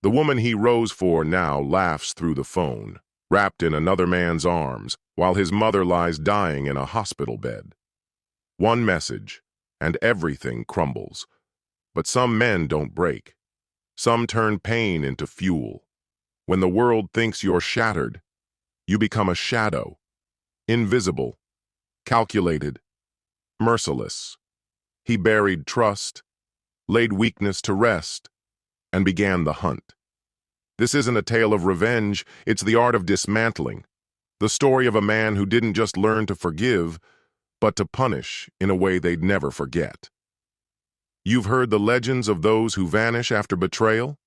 The woman he rose for now laughs through the phone, wrapped in another man's arms, while his mother lies dying in a hospital bed. One message, and everything crumbles. But some men don't break. Some turn pain into fuel. When the world thinks you're shattered, you become a shadow, invisible, calculated, merciless. He buried trust, laid weakness to rest, and began the hunt. This isn't a tale of revenge, it's the art of dismantling. The story of a man who didn't just learn to forgive, but to punish in a way they'd never forget. You've heard the legends of those who vanish after betrayal?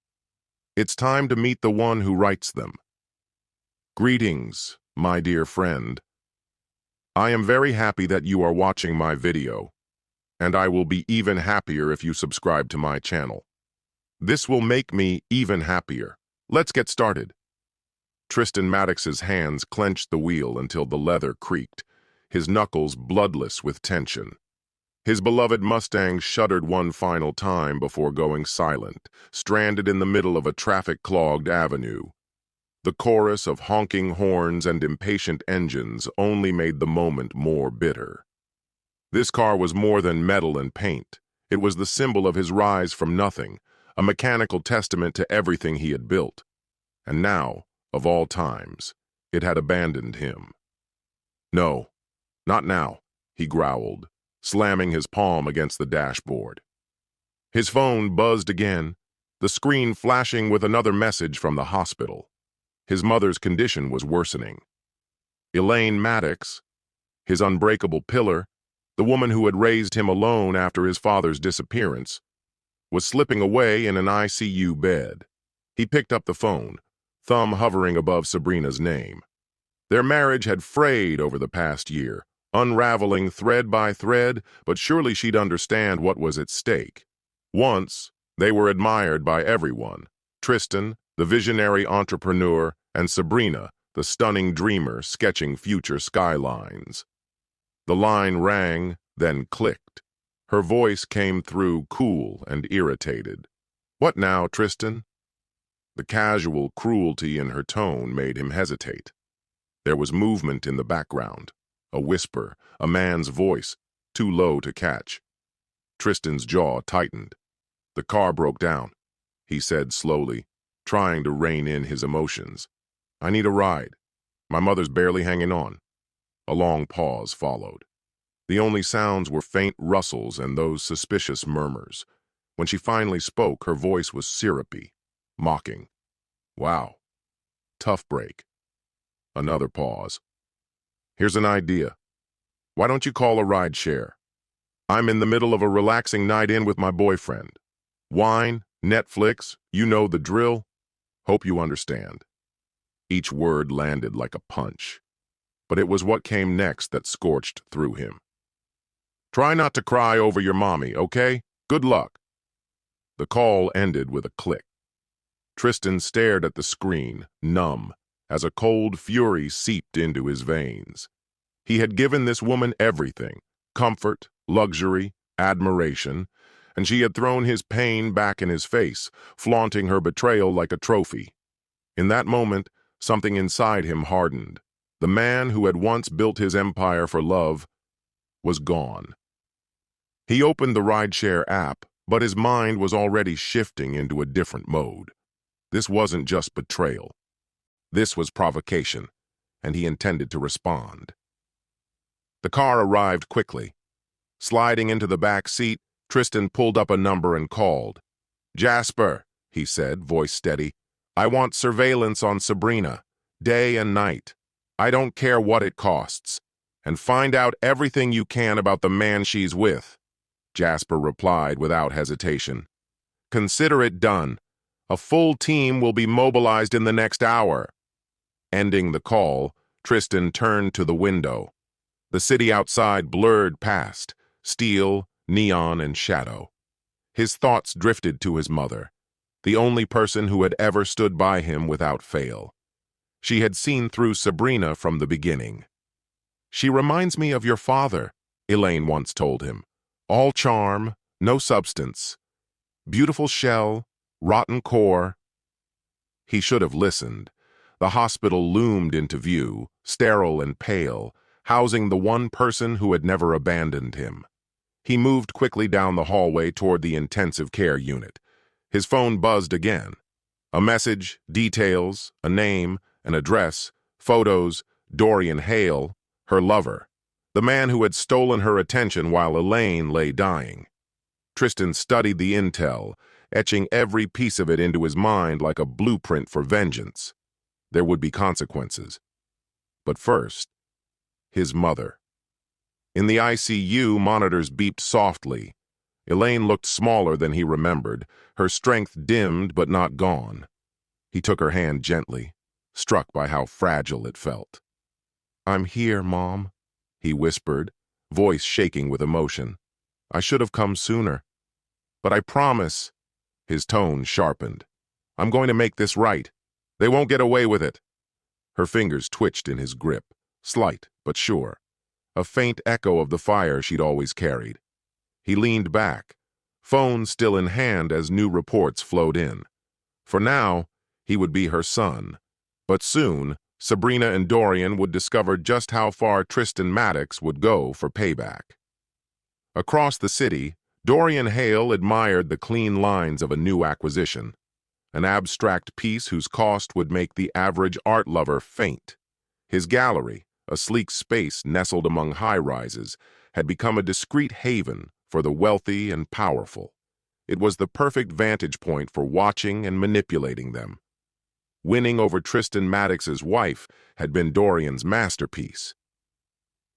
It's time to meet the one who writes them. Greetings, my dear friend. I am very happy that you are watching my video, and I will be even happier if you subscribe to my channel. This will make me even happier. Let's get started. Tristan Maddox's hands clenched the wheel until the leather creaked, his knuckles bloodless with tension. His beloved Mustang shuddered one final time before going silent, stranded in the middle of a traffic-clogged avenue. The chorus of honking horns and impatient engines only made the moment more bitter. This car was more than metal and paint. It was the symbol of his rise from nothing, a mechanical testament to everything he had built. And now, of all times, it had abandoned him. No, not now, he growled, slamming his palm against the dashboard. His phone buzzed again, the screen flashing with another message from the hospital. His mother's condition was worsening. Elaine Maddox, his unbreakable pillar, the woman who had raised him alone after his father's disappearance, was slipping away in an ICU bed. He picked up the phone, thumb hovering above Sabrina's name. Their marriage had frayed over the past year, unraveling thread by thread, but surely she'd understand what was at stake. Once, they were admired by everyone. Tristan, the visionary entrepreneur, and Sabrina, the stunning dreamer sketching future skylines. The line rang, then clicked. Her voice came through cool and irritated. "What now, Tristan?" The casual cruelty in her tone made him hesitate. There was movement in the background, a whisper, a man's voice, too low to catch. Tristan's jaw tightened. "The car broke down," he said slowly, trying to rein in his emotions. "I need a ride. My mother's barely hanging on." A long pause followed. The only sounds were faint rustles and those suspicious murmurs. When she finally spoke, her voice was syrupy, mocking. "Wow. Tough break." Another pause. "Here's an idea. Why don't you call a ride share? I'm in the middle of a relaxing night in with my boyfriend. Wine, Netflix, you know the drill. Hope you understand." Each word landed like a punch, but it was what came next that scorched through him. "Try not to cry over your mommy, okay? Good luck." The call ended with a click. Tristan stared at the screen, numb, as a cold fury seeped into his veins. He had given this woman everything: comfort, luxury, admiration, and she had thrown his pain back in his face, flaunting her betrayal like a trophy. In that moment, something inside him hardened. The man who had once built his empire for love was gone. He opened the rideshare app, but his mind was already shifting into a different mode. This wasn't just betrayal. This was provocation, and he intended to respond. The car arrived quickly. Sliding into the back seat, Tristan pulled up a number and called. "Jasper," he said, voice steady, "I want surveillance on Sabrina, day and night. I don't care what it costs. And find out everything you can about the man she's with." Jasper replied without hesitation. "Consider it done. A full team will be mobilized in the next hour." Ending the call, Tristan turned to the window. The city outside blurred past, steel, neon, and shadow. His thoughts drifted to his mother, the only person who had ever stood by him without fail. She had seen through Sabrina from the beginning. "She reminds me of your father," Elaine once told him. "All charm, no substance. Beautiful shell, rotten core." He should have listened. The hospital loomed into view, sterile and pale, housing the one person who had never abandoned him. He moved quickly down the hallway toward the intensive care unit. His phone buzzed again. A message, details, a name, an address, photos, Dorian Hale, her lover, the man who had stolen her attention while Elaine lay dying. Tristan studied the intel, etching every piece of it into his mind like a blueprint for vengeance. There would be consequences. But first, his mother. In the ICU, monitors beeped softly. Elaine looked smaller than he remembered, her strength dimmed but not gone. He took her hand gently, struck by how fragile it felt. "I'm here, Mom," he whispered, voice shaking with emotion. "I should have come sooner. But I promise," his tone sharpened, "I'm going to make this right. They won't get away with it." Her fingers twitched in his grip, slight but sure, a faint echo of the fire she'd always carried. He leaned back, phone still in hand as new reports flowed in. For now, he would be her son, but soon, Sabrina and Dorian would discover just how far Tristan Maddox would go for payback. Across the city, Dorian Hale admired the clean lines of a new acquisition, an abstract piece whose cost would make the average art lover faint. His gallery, a sleek space nestled among high-rises, had become a discreet haven for the wealthy and powerful. It was the perfect vantage point for watching and manipulating them. Winning over Tristan Maddox's wife had been Dorian's masterpiece.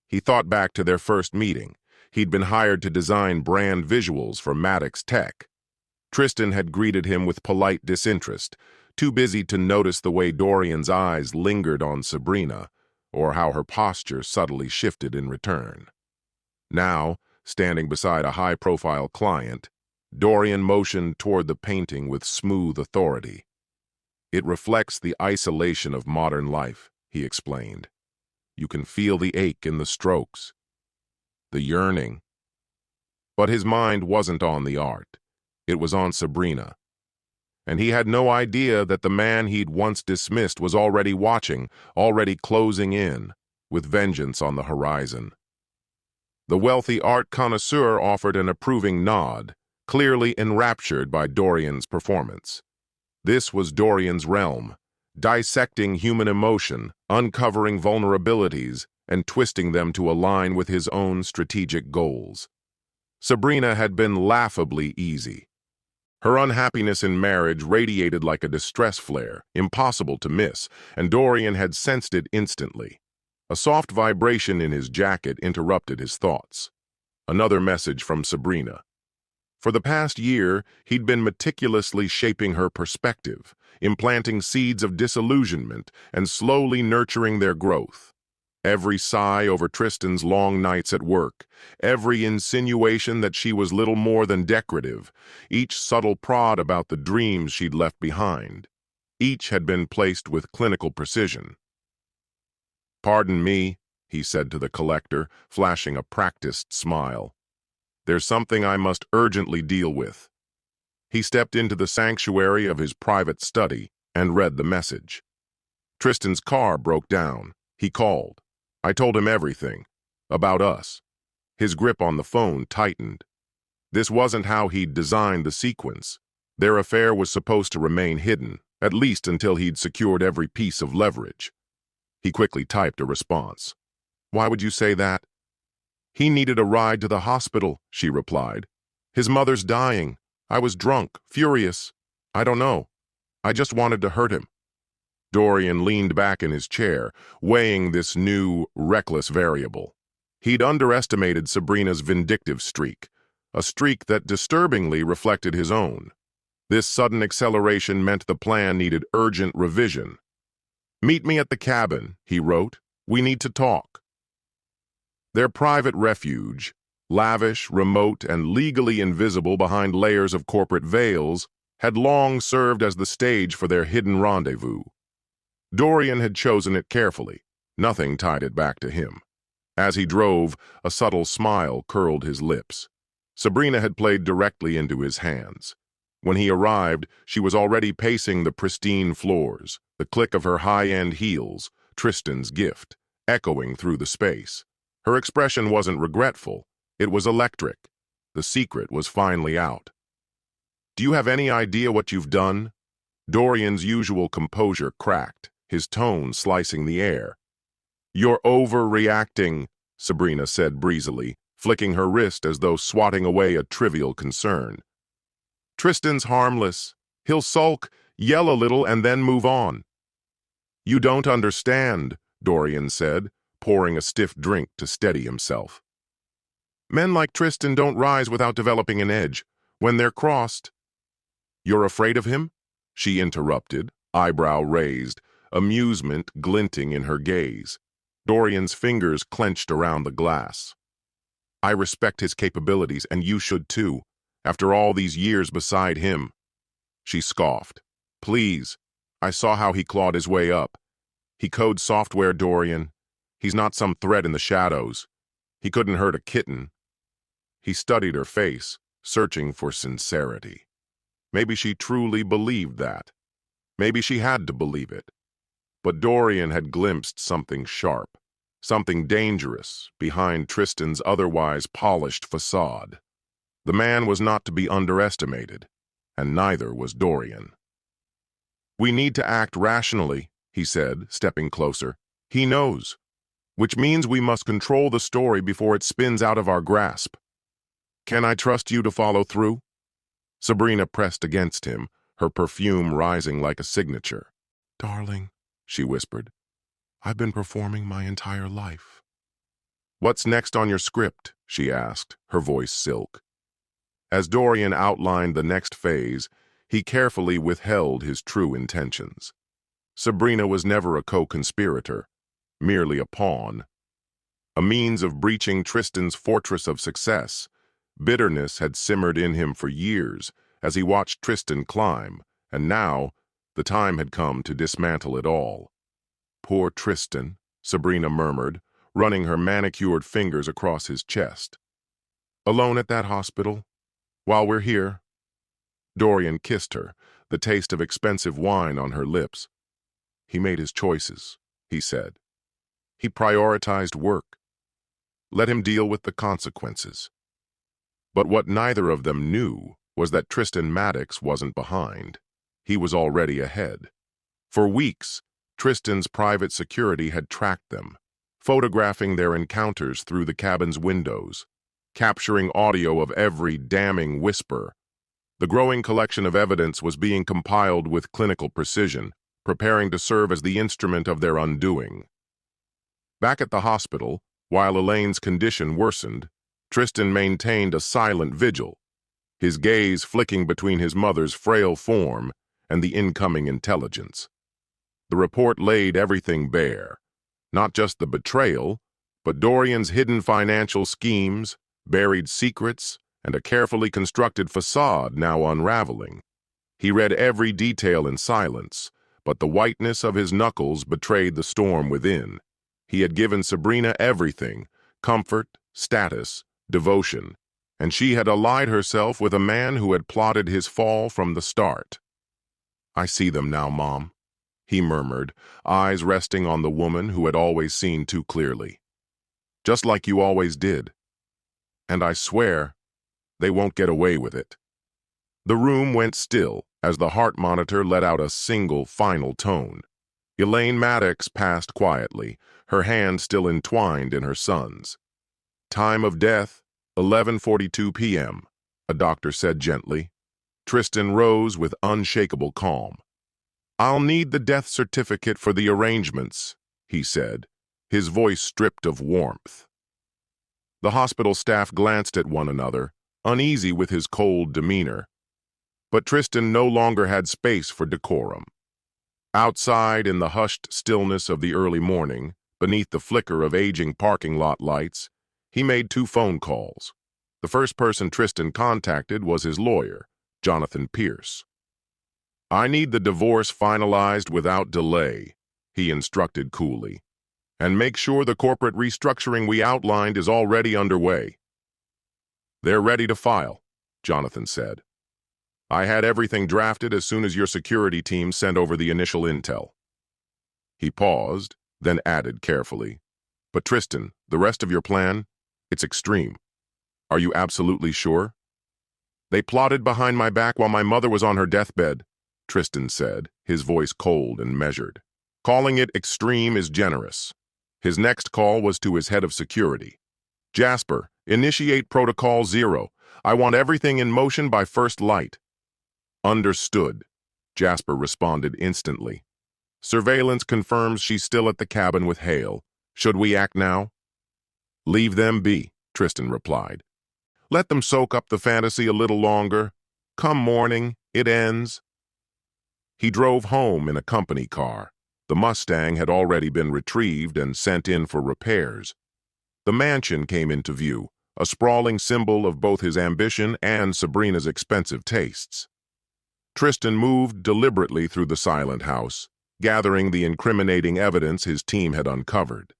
He thought back to their first meeting. He'd been hired to design brand visuals for Maddox Tech. Tristan had greeted him with polite disinterest, too busy to notice the way Dorian's eyes lingered on Sabrina, or how her posture subtly shifted in return. Now, standing beside a high-profile client, Dorian motioned toward the painting with smooth authority. "It reflects the isolation of modern life," he explained. "You can feel the ache in the strokes, the yearning." But his mind wasn't on the art. It was on Sabrina. And he had no idea that the man he'd once dismissed was already watching, already closing in, with vengeance on the horizon. The wealthy art connoisseur offered an approving nod, clearly enraptured by Dorian's performance. This was Dorian's realm, dissecting human emotion, uncovering vulnerabilities, and twisting them to align with his own strategic goals. Sabrina had been laughably easy. Her unhappiness in marriage radiated like a distress flare, impossible to miss, and Dorian had sensed it instantly. A soft vibration in his jacket interrupted his thoughts. Another message from Sabrina. For the past year, he'd been meticulously shaping her perspective, implanting seeds of disillusionment and slowly nurturing their growth. Every sigh over Tristan's long nights at work, every insinuation that she was little more than decorative, each subtle prod about the dreams she'd left behind, each had been placed with clinical precision. "Pardon me," he said to the collector, flashing a practiced smile. "There's something I must urgently deal with." He stepped into the sanctuary of his private study and read the message. Tristan's car broke down. He called. I told him everything. About us. His grip on the phone tightened. This wasn't how he'd designed the sequence. Their affair was supposed to remain hidden, at least until he'd secured every piece of leverage. He quickly typed a response. "Why would you say that?" "He needed a ride to the hospital," she replied. "His mother's dying. I was drunk, furious. I don't know. I just wanted to hurt him." Dorian leaned back in his chair, weighing this new, reckless variable. He'd underestimated Sabrina's vindictive streak, a streak that disturbingly reflected his own. This sudden acceleration meant the plan needed urgent revision. "Meet me at the cabin," he wrote. "We need to talk." Their private refuge, lavish, remote, and legally invisible behind layers of corporate veils, had long served as the stage for their hidden rendezvous. Dorian had chosen it carefully. Nothing tied it back to him. As he drove, a subtle smile curled his lips. Sabrina had played directly into his hands. When he arrived, she was already pacing the pristine floors, the click of her high-end heels, Tristan's gift, echoing through the space. Her expression wasn't regretful, it was electric. The secret was finally out. "Do you have any idea what you've done?" Dorian's usual composure cracked, his tone slicing the air. "You're overreacting," Sabrina said breezily, flicking her wrist as though swatting away a trivial concern. "Tristan's harmless. He'll sulk, yell a little, and then move on." "You don't understand," Dorian said, pouring a stiff drink to steady himself. "Men like Tristan don't rise without developing an edge. When they're crossed—" "You're afraid of him?" she interrupted, eyebrow raised, amusement glinting in her gaze. Dorian's fingers clenched around the glass. "I respect his capabilities, and you should too, after all these years beside him." She scoffed. "Please, I saw how he clawed his way up. He codes software, Dorian. He's not some threat in the shadows. He couldn't hurt a kitten." He studied her face, searching for sincerity. Maybe she truly believed that. Maybe she had to believe it. But Dorian had glimpsed something sharp, something dangerous behind Tristan's otherwise polished facade. The man was not to be underestimated, and neither was Dorian. "We need to act rationally," he said, stepping closer. "He knows, which means we must control the story before it spins out of our grasp. Can I trust you to follow through?" Sabrina pressed against him, her perfume rising like a signature. "Darling," she whispered, "I've been performing my entire life." "What's next on your script?" she asked, her voice silk. As Dorian outlined the next phase, he carefully withheld his true intentions. Sabrina was never a co-conspirator, merely a pawn. A means of breaching Tristan's fortress of success. Bitterness had simmered in him for years as he watched Tristan climb, and now the time had come to dismantle it all. "Poor Tristan," Sabrina murmured, running her manicured fingers across his chest. "Alone at that hospital? While we're here?" Dorian kissed her, the taste of expensive wine on her lips. "He made his choices," he said. "He prioritized work. Let him deal with the consequences." But what neither of them knew was that Tristan Maddox wasn't behind. He was already ahead. For weeks, Tristan's private security had tracked them, photographing their encounters through the cabin's windows, capturing audio of every damning whisper. The growing collection of evidence was being compiled with clinical precision, preparing to serve as the instrument of their undoing. Back at the hospital, while Elaine's condition worsened, Tristan maintained a silent vigil, his gaze flicking between his mother's frail form and the incoming intelligence. The report laid everything bare, not just the betrayal, but Dorian's hidden financial schemes, buried secrets, and a carefully constructed facade now unraveling. He read every detail in silence, but the whiteness of his knuckles betrayed the storm within. He had given Sabrina everything: comfort, status, devotion, and she had allied herself with a man who had plotted his fall from the start. "I see them now, Mom," he murmured, eyes resting on the woman who had always seen too clearly. "Just like you always did. And I swear, they won't get away with it." The room went still as the heart monitor let out a single final tone. Elaine Maddox passed quietly, her hand still entwined in her son's. "Time of death, 11:42 p.m., a doctor said gently. Tristan rose with unshakable calm. "I'll need the death certificate for the arrangements," he said, his voice stripped of warmth. The hospital staff glanced at one another, uneasy with his cold demeanor. But Tristan no longer had space for decorum. Outside, in the hushed stillness of the early morning, beneath the flicker of aging parking lot lights, he made 2 phone calls. The first person Tristan contacted was his lawyer, Jonathan Pierce. "I need the divorce finalized without delay," he instructed coolly. "And make sure the corporate restructuring we outlined is already underway." "They're ready to file," Jonathan said. I had everything drafted as soon as your security team sent over the initial intel. He paused, then added carefully, But Tristan, the rest of your plan? It's extreme. Are you absolutely sure? They plotted behind my back while my mother was on her deathbed, Tristan said, his voice cold and measured. Calling it extreme is generous. His next call was to his head of security. Jasper, initiate Protocol 0. I want everything in motion by first light. Understood, Jasper responded instantly. Surveillance confirms she's still at the cabin with Hale. Should we act now? Leave them be, Tristan replied. Let them soak up the fantasy a little longer. Come morning, it ends. He drove home in a company car. The Mustang had already been retrieved and sent in for repairs. The mansion came into view, a sprawling symbol of both his ambition and Sabrina's expensive tastes. Tristan moved deliberately through the silent house, gathering the incriminating evidence his team had uncovered.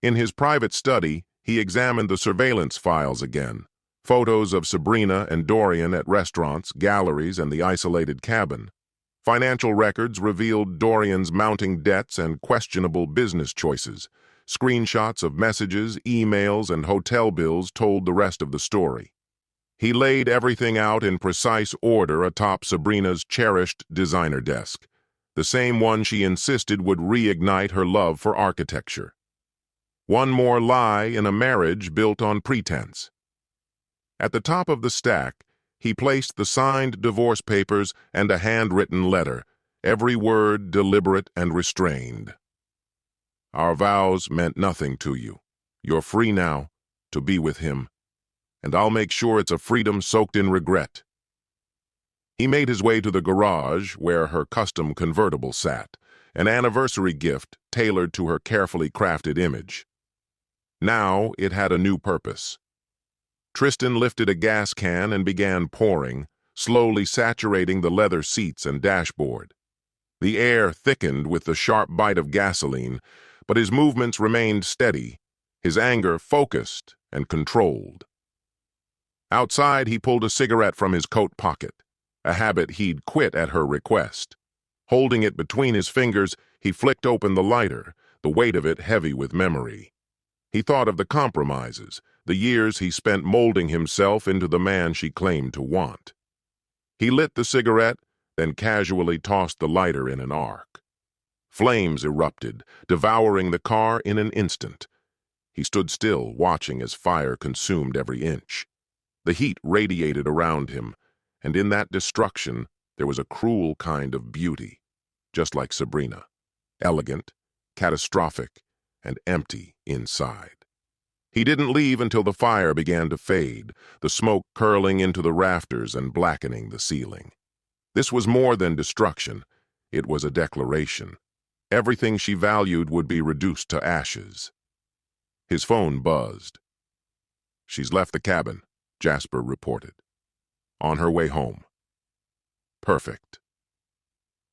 In his private study, he examined the surveillance files again, photos of Sabrina and Dorian at restaurants, galleries, and the isolated cabin. Financial records revealed Dorian's mounting debts and questionable business choices. Screenshots of messages, emails, and hotel bills told the rest of the story. He laid everything out in precise order atop Sabrina's cherished designer desk, the same one she insisted would reignite her love for architecture. One more lie in a marriage built on pretense. At the top of the stack, he placed the signed divorce papers and a handwritten letter, every word deliberate and restrained. Our vows meant nothing to you. You're free now to be with him, and I'll make sure it's a freedom soaked in regret. He made his way to the garage where her custom convertible sat, an anniversary gift tailored to her carefully crafted image. Now it had a new purpose. Tristan lifted a gas can and began pouring, slowly saturating the leather seats and dashboard. The air thickened with the sharp bite of gasoline, but his movements remained steady, his anger focused and controlled. Outside, he pulled a cigarette from his coat pocket, a habit he'd quit at her request. Holding it between his fingers, he flicked open the lighter, the weight of it heavy with memory. He thought of the compromises, the years he spent molding himself into the man she claimed to want. He lit the cigarette, then casually tossed the lighter in an arc. Flames erupted, devouring the car in an instant. He stood still, watching as fire consumed every inch. The heat radiated around him, and in that destruction there was a cruel kind of beauty, just like Sabrina, elegant, catastrophic, and empty inside. He didn't leave until the fire began to fade, the smoke curling into the rafters and blackening the ceiling. This was more than destruction. It was a declaration. Everything she valued would be reduced to ashes. His phone buzzed. She's left the cabin, Jasper reported. On her way home. Perfect.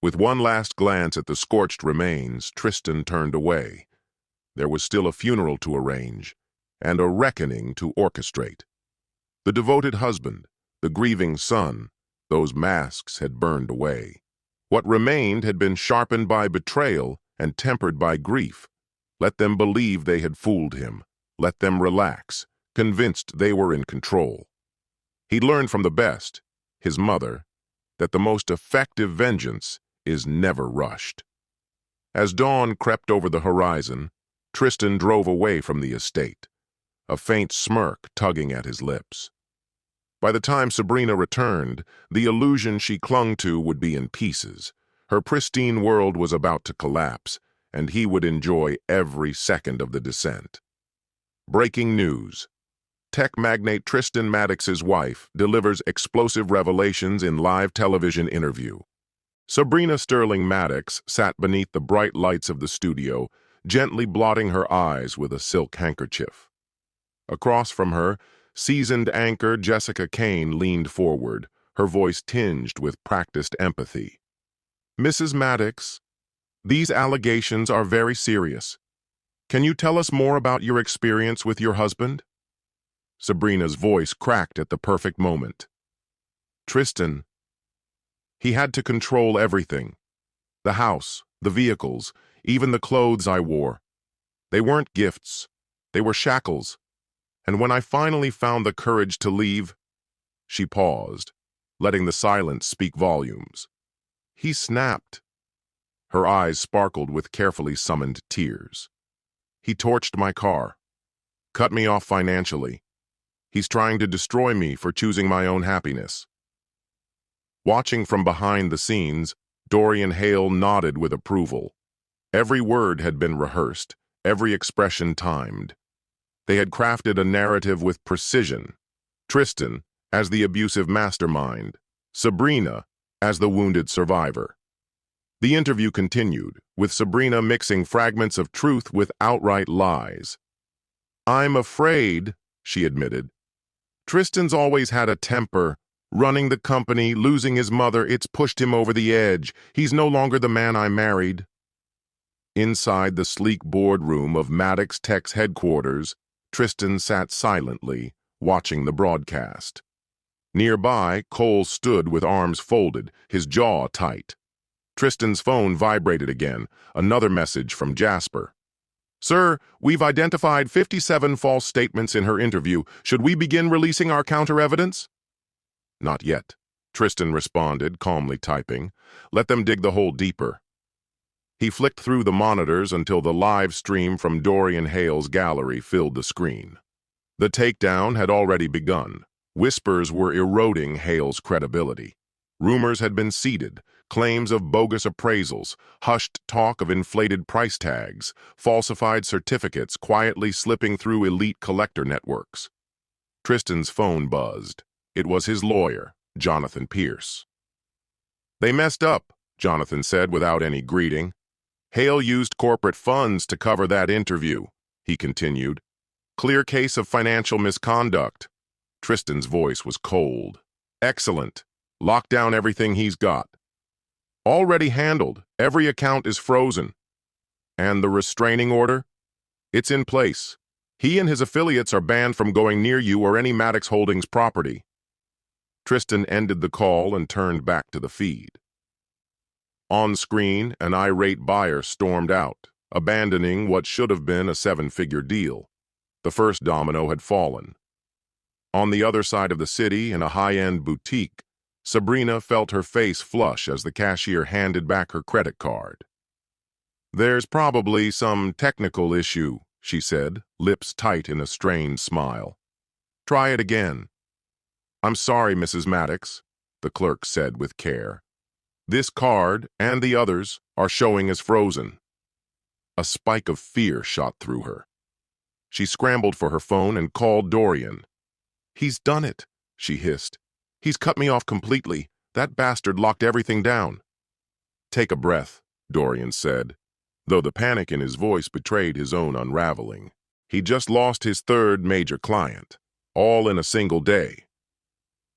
With one last glance at the scorched remains, Tristan turned away. There was still a funeral to arrange, and a reckoning to orchestrate. The devoted husband, the grieving son, those masks had burned away. What remained had been sharpened by betrayal and tempered by grief. Let them believe they had fooled him. Let them relax, convinced they were in control. He'd learned from the best, his mother, that the most effective vengeance is never rushed. As dawn crept over the horizon, Tristan drove away from the estate, a faint smirk tugging at his lips. By the time Sabrina returned, the illusion she clung to would be in pieces. Her pristine world was about to collapse, and he would enjoy every second of the descent. Breaking news. Tech magnate Tristan Maddox's wife delivers explosive revelations in live television interview. Sabrina Sterling Maddox sat beneath the bright lights of the studio, gently blotting her eyes with a silk handkerchief. Across from her, seasoned anchor Jessica Kane leaned forward, her voice tinged with practiced empathy. Mrs. Maddox, these allegations are very serious. Can you tell us more about your experience with your husband? Sabrina's voice cracked at the perfect moment. Tristan, He had to control everything. The house, the vehicles, even the clothes I wore. They weren't gifts. They were shackles. And when I finally found the courage to leave, she paused, letting the silence speak volumes. He snapped. Her eyes sparkled with carefully summoned tears. He torched my car, cut me off financially. He's trying to destroy me for choosing my own happiness. Watching from behind the scenes, Dorian Hale nodded with approval. Every word had been rehearsed, every expression timed. They had crafted a narrative with precision. Tristan as the abusive mastermind, Sabrina as the wounded survivor. The interview continued, with Sabrina mixing fragments of truth with outright lies. "I'm afraid," she admitted. "Tristan's always had a temper. Running the company, losing his mother, it's pushed him over the edge. He's no longer the man I married." Inside the sleek boardroom of Maddox Tech's headquarters, Tristan sat silently, watching the broadcast. Nearby, Cole stood with arms folded, his jaw tight. Tristan's phone vibrated again, another message from Jasper. "Sir, we've identified 57 false statements in her interview. Should we begin releasing our counter-evidence?" "Not yet," Tristan responded, calmly typing. "Let them dig the hole deeper." He flicked through the monitors until the live stream from Dorian Hale's gallery filled the screen. The takedown had already begun. Whispers were eroding Hale's credibility. Rumors had been seeded, claims of bogus appraisals, hushed talk of inflated price tags, falsified certificates quietly slipping through elite collector networks. Tristan's phone buzzed. It was his lawyer, Jonathan Pierce. "They messed up," Jonathan said without any greeting. "Hale used corporate funds to cover that interview," he continued. "Clear case of financial misconduct." Tristan's voice was cold. "Excellent. Lock down everything he's got." "Already handled. Every account is frozen." "And the restraining order?" "It's in place. He and his affiliates are banned from going near you or any Maddox Holdings property." Tristan ended the call and turned back to the feed. On screen, an irate buyer stormed out, abandoning what should have been a seven-figure deal. The first domino had fallen. On the other side of the city, in a high-end boutique, Sabrina felt her face flush as the cashier handed back her credit card. "There's probably some technical issue," she said, lips tight in a strained smile. "Try it again." "I'm sorry, Mrs. Maddox," the clerk said with care. "This card, and the others, are showing as frozen." A spike of fear shot through her. She scrambled for her phone and called Dorian. "He's done it," she hissed. "He's cut me off completely. That bastard locked everything down." "Take a breath," Dorian said, though the panic in his voice betrayed his own unraveling. He just lost his third major client, all in a single day.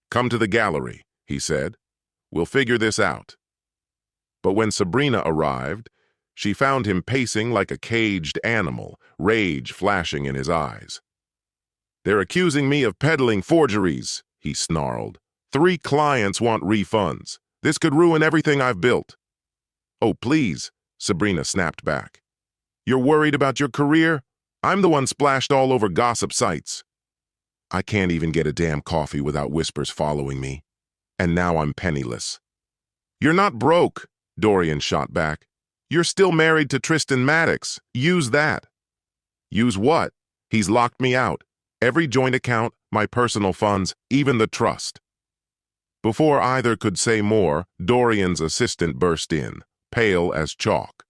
"Come to the gallery," he said. "We'll figure this out." But when Sabrina arrived, she found him pacing like a caged animal, rage flashing in his eyes. "They're accusing me of peddling forgeries," he snarled. "3 clients want refunds. This could ruin everything I've built." "Oh, please," Sabrina snapped back. "You're worried about your career? I'm the one splashed all over gossip sites." "I can't even get a damn coffee without whispers following me. And now I'm penniless." "You're not broke," Dorian shot back. "You're still married to Tristan Maddox. Use that." "Use what? He's locked me out. Every joint account, my personal funds, even the trust." Before either could say more, Dorian's assistant burst in, pale as chalk.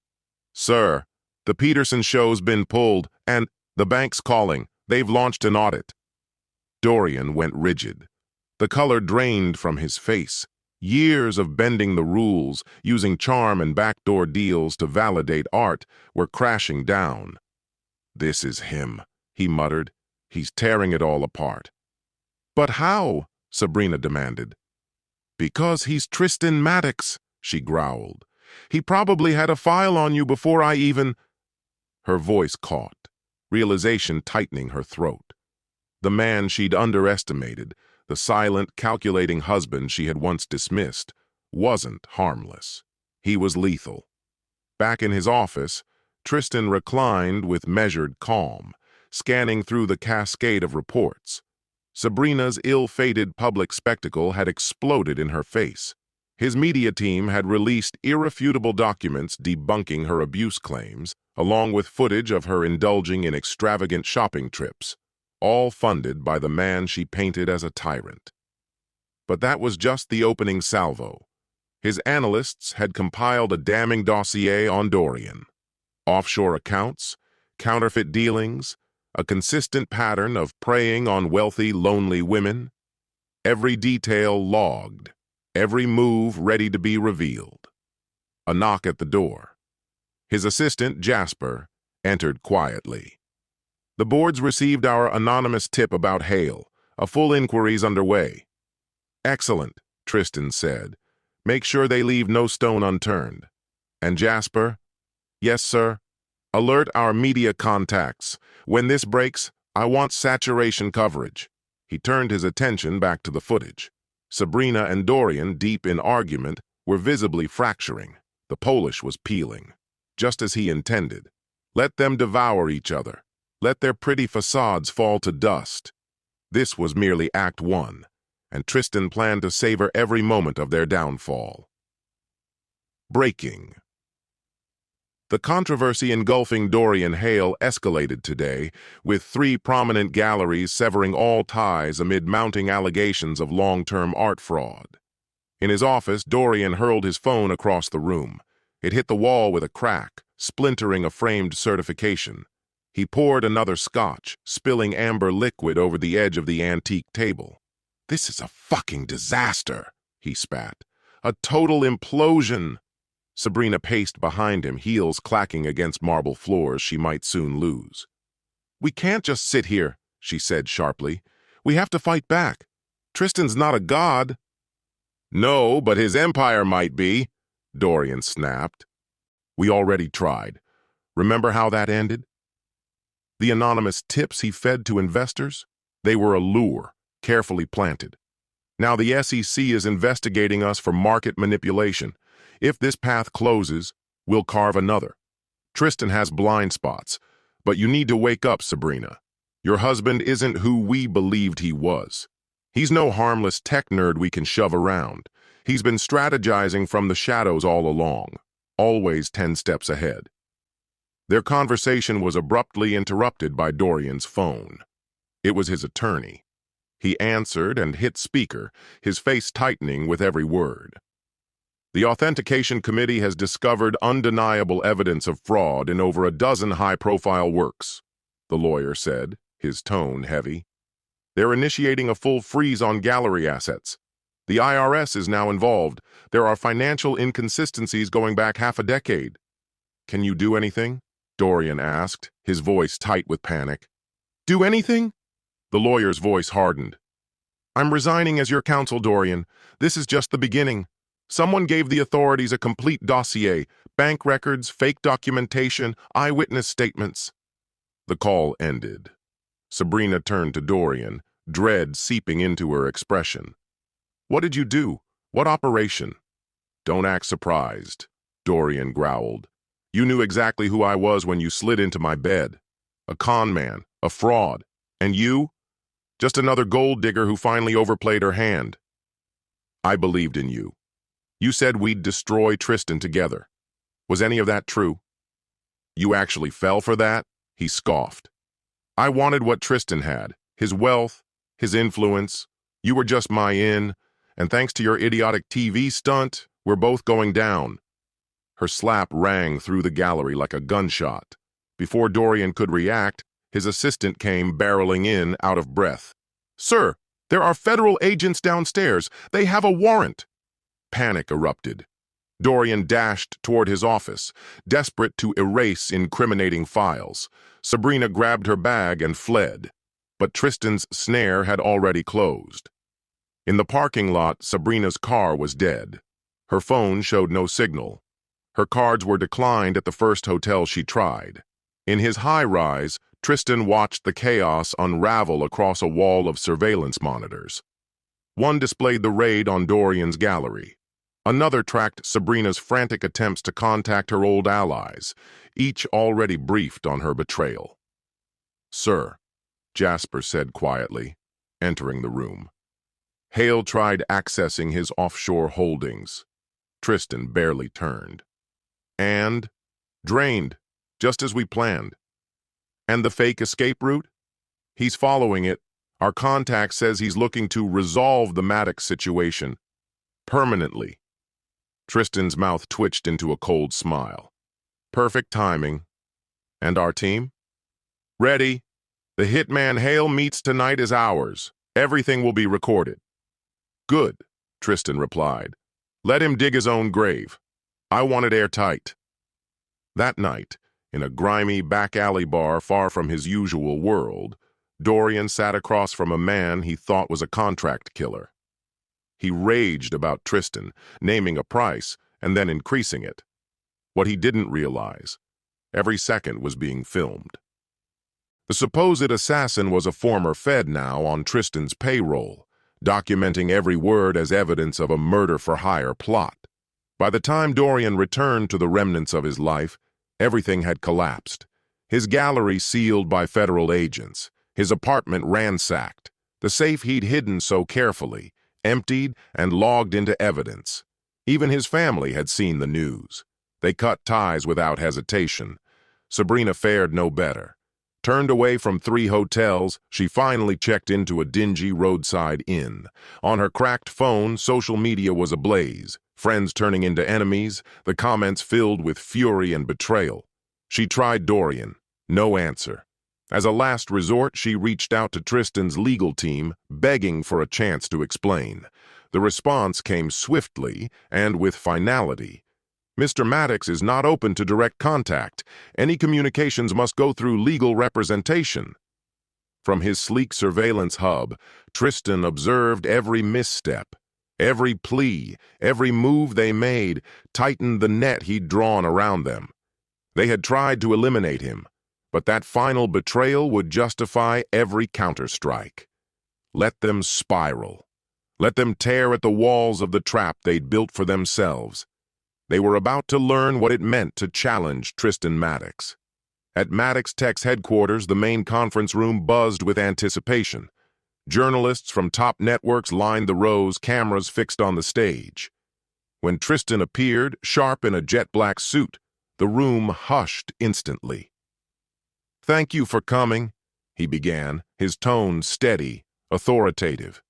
"Sir, the Peterson show's been pulled, and the bank's calling. They've launched an audit." Dorian went rigid. The color drained from his face. Years of bending the rules, using charm and backdoor deals to validate art, were crashing down. "This is him," he muttered. "He's tearing it all apart." "But how?" Sabrina demanded. "Because he's Tristan Maddox," she growled. "He probably had a file on you before I even—" Her voice caught, realization tightening her throat. The man she'd underestimated, the silent, calculating husband she had once dismissed, wasn't harmless. He was lethal. Back in his office, Tristan reclined with measured calm, scanning through the cascade of reports. Sabrina's ill-fated public spectacle had exploded in her face. His media team had released irrefutable documents debunking her abuse claims, along with footage of her indulging in extravagant shopping trips, all funded by the man she painted as a tyrant. But that was just the opening salvo. His analysts had compiled a damning dossier on Dorian. Offshore accounts, counterfeit dealings, a consistent pattern of preying on wealthy, lonely women. Every detail logged, every move ready to be revealed. A knock at the door. His assistant, Jasper, entered quietly. "The board's received our anonymous tip about Hale. A full inquiry's underway." "Excellent," Tristan said. "Make sure they leave no stone unturned." "And Jasper?" "Yes, sir. Alert our media contacts. When this breaks, I want saturation coverage." He turned his attention back to the footage. Sabrina and Dorian, deep in argument, were visibly fracturing. The Polish was peeling, just as he intended. Let them devour each other. Let their pretty facades fall to dust. This was merely Act 1, and Tristan planned to savor every moment of their downfall. Breaking. The controversy engulfing Dorian Hale escalated today, with 3 prominent galleries severing all ties amid mounting allegations of long-term art fraud. In his office, Dorian hurled his phone across the room. It hit the wall with a crack, splintering a framed certification. He poured another scotch, spilling amber liquid over the edge of the antique table. "This is a fucking disaster," he spat. "A total implosion." Sabrina paced behind him, heels clacking against marble floors she might soon lose. "We can't just sit here," she said sharply. "We have to fight back. Tristan's not a god." "No, but his empire might be," Dorian snapped. "We already tried. Remember how that ended? The anonymous tips he fed to investors? They were a lure, carefully planted. Now the SEC is investigating us for market manipulation. If this path closes, we'll carve another. Tristan has blind spots, but you need to wake up, Sabrina. Your husband isn't who we believed he was. He's no harmless tech nerd we can shove around. He's been strategizing from the shadows all along, always 10 steps ahead. Their conversation was abruptly interrupted by Dorian's phone. It was his attorney. He answered and hit speaker, his face tightening with every word. "The Authentication Committee has discovered undeniable evidence of fraud in over a dozen high-profile works," the lawyer said, his tone heavy. "They're initiating a full freeze on gallery assets. The IRS is now involved. There are financial inconsistencies going back half a decade." "Can you do anything?" Dorian asked, his voice tight with panic. "Do anything?" The lawyer's voice hardened. "I'm resigning as your counsel, Dorian. This is just the beginning. Someone gave the authorities a complete dossier, bank records, fake documentation, eyewitness statements." The call ended. Sabrina turned to Dorian, dread seeping into her expression. "What did you do? What operation?" "Don't act surprised," Dorian growled. "You knew exactly who I was when you slid into my bed. A con man, a fraud. And you? Just another gold digger who finally overplayed her hand. I believed in you. You said we'd destroy Tristan together. Was any of that true?" "You actually fell for that?" he scoffed. "I wanted what Tristan had, his wealth, his influence. You were just my in, and thanks to your idiotic TV stunt, we're both going down." Her slap rang through the gallery like a gunshot. Before Dorian could react, his assistant came barreling in, out of breath. "Sir, there are federal agents downstairs. They have a warrant." Panic erupted. Dorian dashed toward his office, desperate to erase incriminating files. Sabrina grabbed her bag and fled, but Tristan's snare had already closed. In the parking lot, Sabrina's car was dead. Her phone showed no signal. Her cards were declined at the first hotel she tried. In his high-rise, Tristan watched the chaos unravel across a wall of surveillance monitors. One displayed the raid on Dorian's gallery. Another tracked Sabrina's frantic attempts to contact her old allies, each already briefed on her betrayal. "Sir," Jasper said quietly, entering the room. Hale tried accessing his offshore holdings. Tristan barely turned. "And? Drained, just as we planned. And the fake escape route? He's following it. Our contact says he's looking to resolve the Maddox situation permanently." Tristan's mouth twitched into a cold smile. "Perfect timing. And our team? Ready. The hitman Hale meets tonight is ours. Everything will be recorded." "Good," Tristan replied. "Let him dig his own grave. I want it airtight." That night, in a grimy back alley bar far from his usual world, Dorian sat across from a man he thought was a contract killer. He raged about Tristan, naming a price and then increasing it. What he didn't realize, every second was being filmed. The supposed assassin was a former Fed now on Tristan's payroll, documenting every word as evidence of a murder-for-hire plot. By the time Dorian returned to the remnants of his life, everything had collapsed. His gallery sealed by federal agents, his apartment ransacked, the safe he'd hidden so carefully, emptied and logged into evidence. Even his family had seen the news. They cut ties without hesitation. Sabrina fared no better. Turned away from 3 hotels, she finally checked into a dingy roadside inn. On her cracked phone, social media was ablaze, friends turning into enemies, the comments filled with fury and betrayal. She tried Dorian. No answer. As a last resort, she reached out to Tristan's legal team, begging for a chance to explain. The response came swiftly and with finality. "Mr. Maddox is not open to direct contact. Any communications must go through legal representation." From his sleek surveillance hub, Tristan observed every misstep. Every plea, every move they made, tightened the net he'd drawn around them. They had tried to eliminate him, but that final betrayal would justify every counterstrike. Let them spiral. Let them tear at the walls of the trap they'd built for themselves. They were about to learn what it meant to challenge Tristan Maddox. At Maddox Tech's headquarters, the main conference room buzzed with anticipation. Journalists from top networks lined the rows, cameras fixed on the stage. When Tristan appeared, sharp in a jet-black suit, the room hushed instantly. "Thank you for coming," he began, his tone steady, authoritative.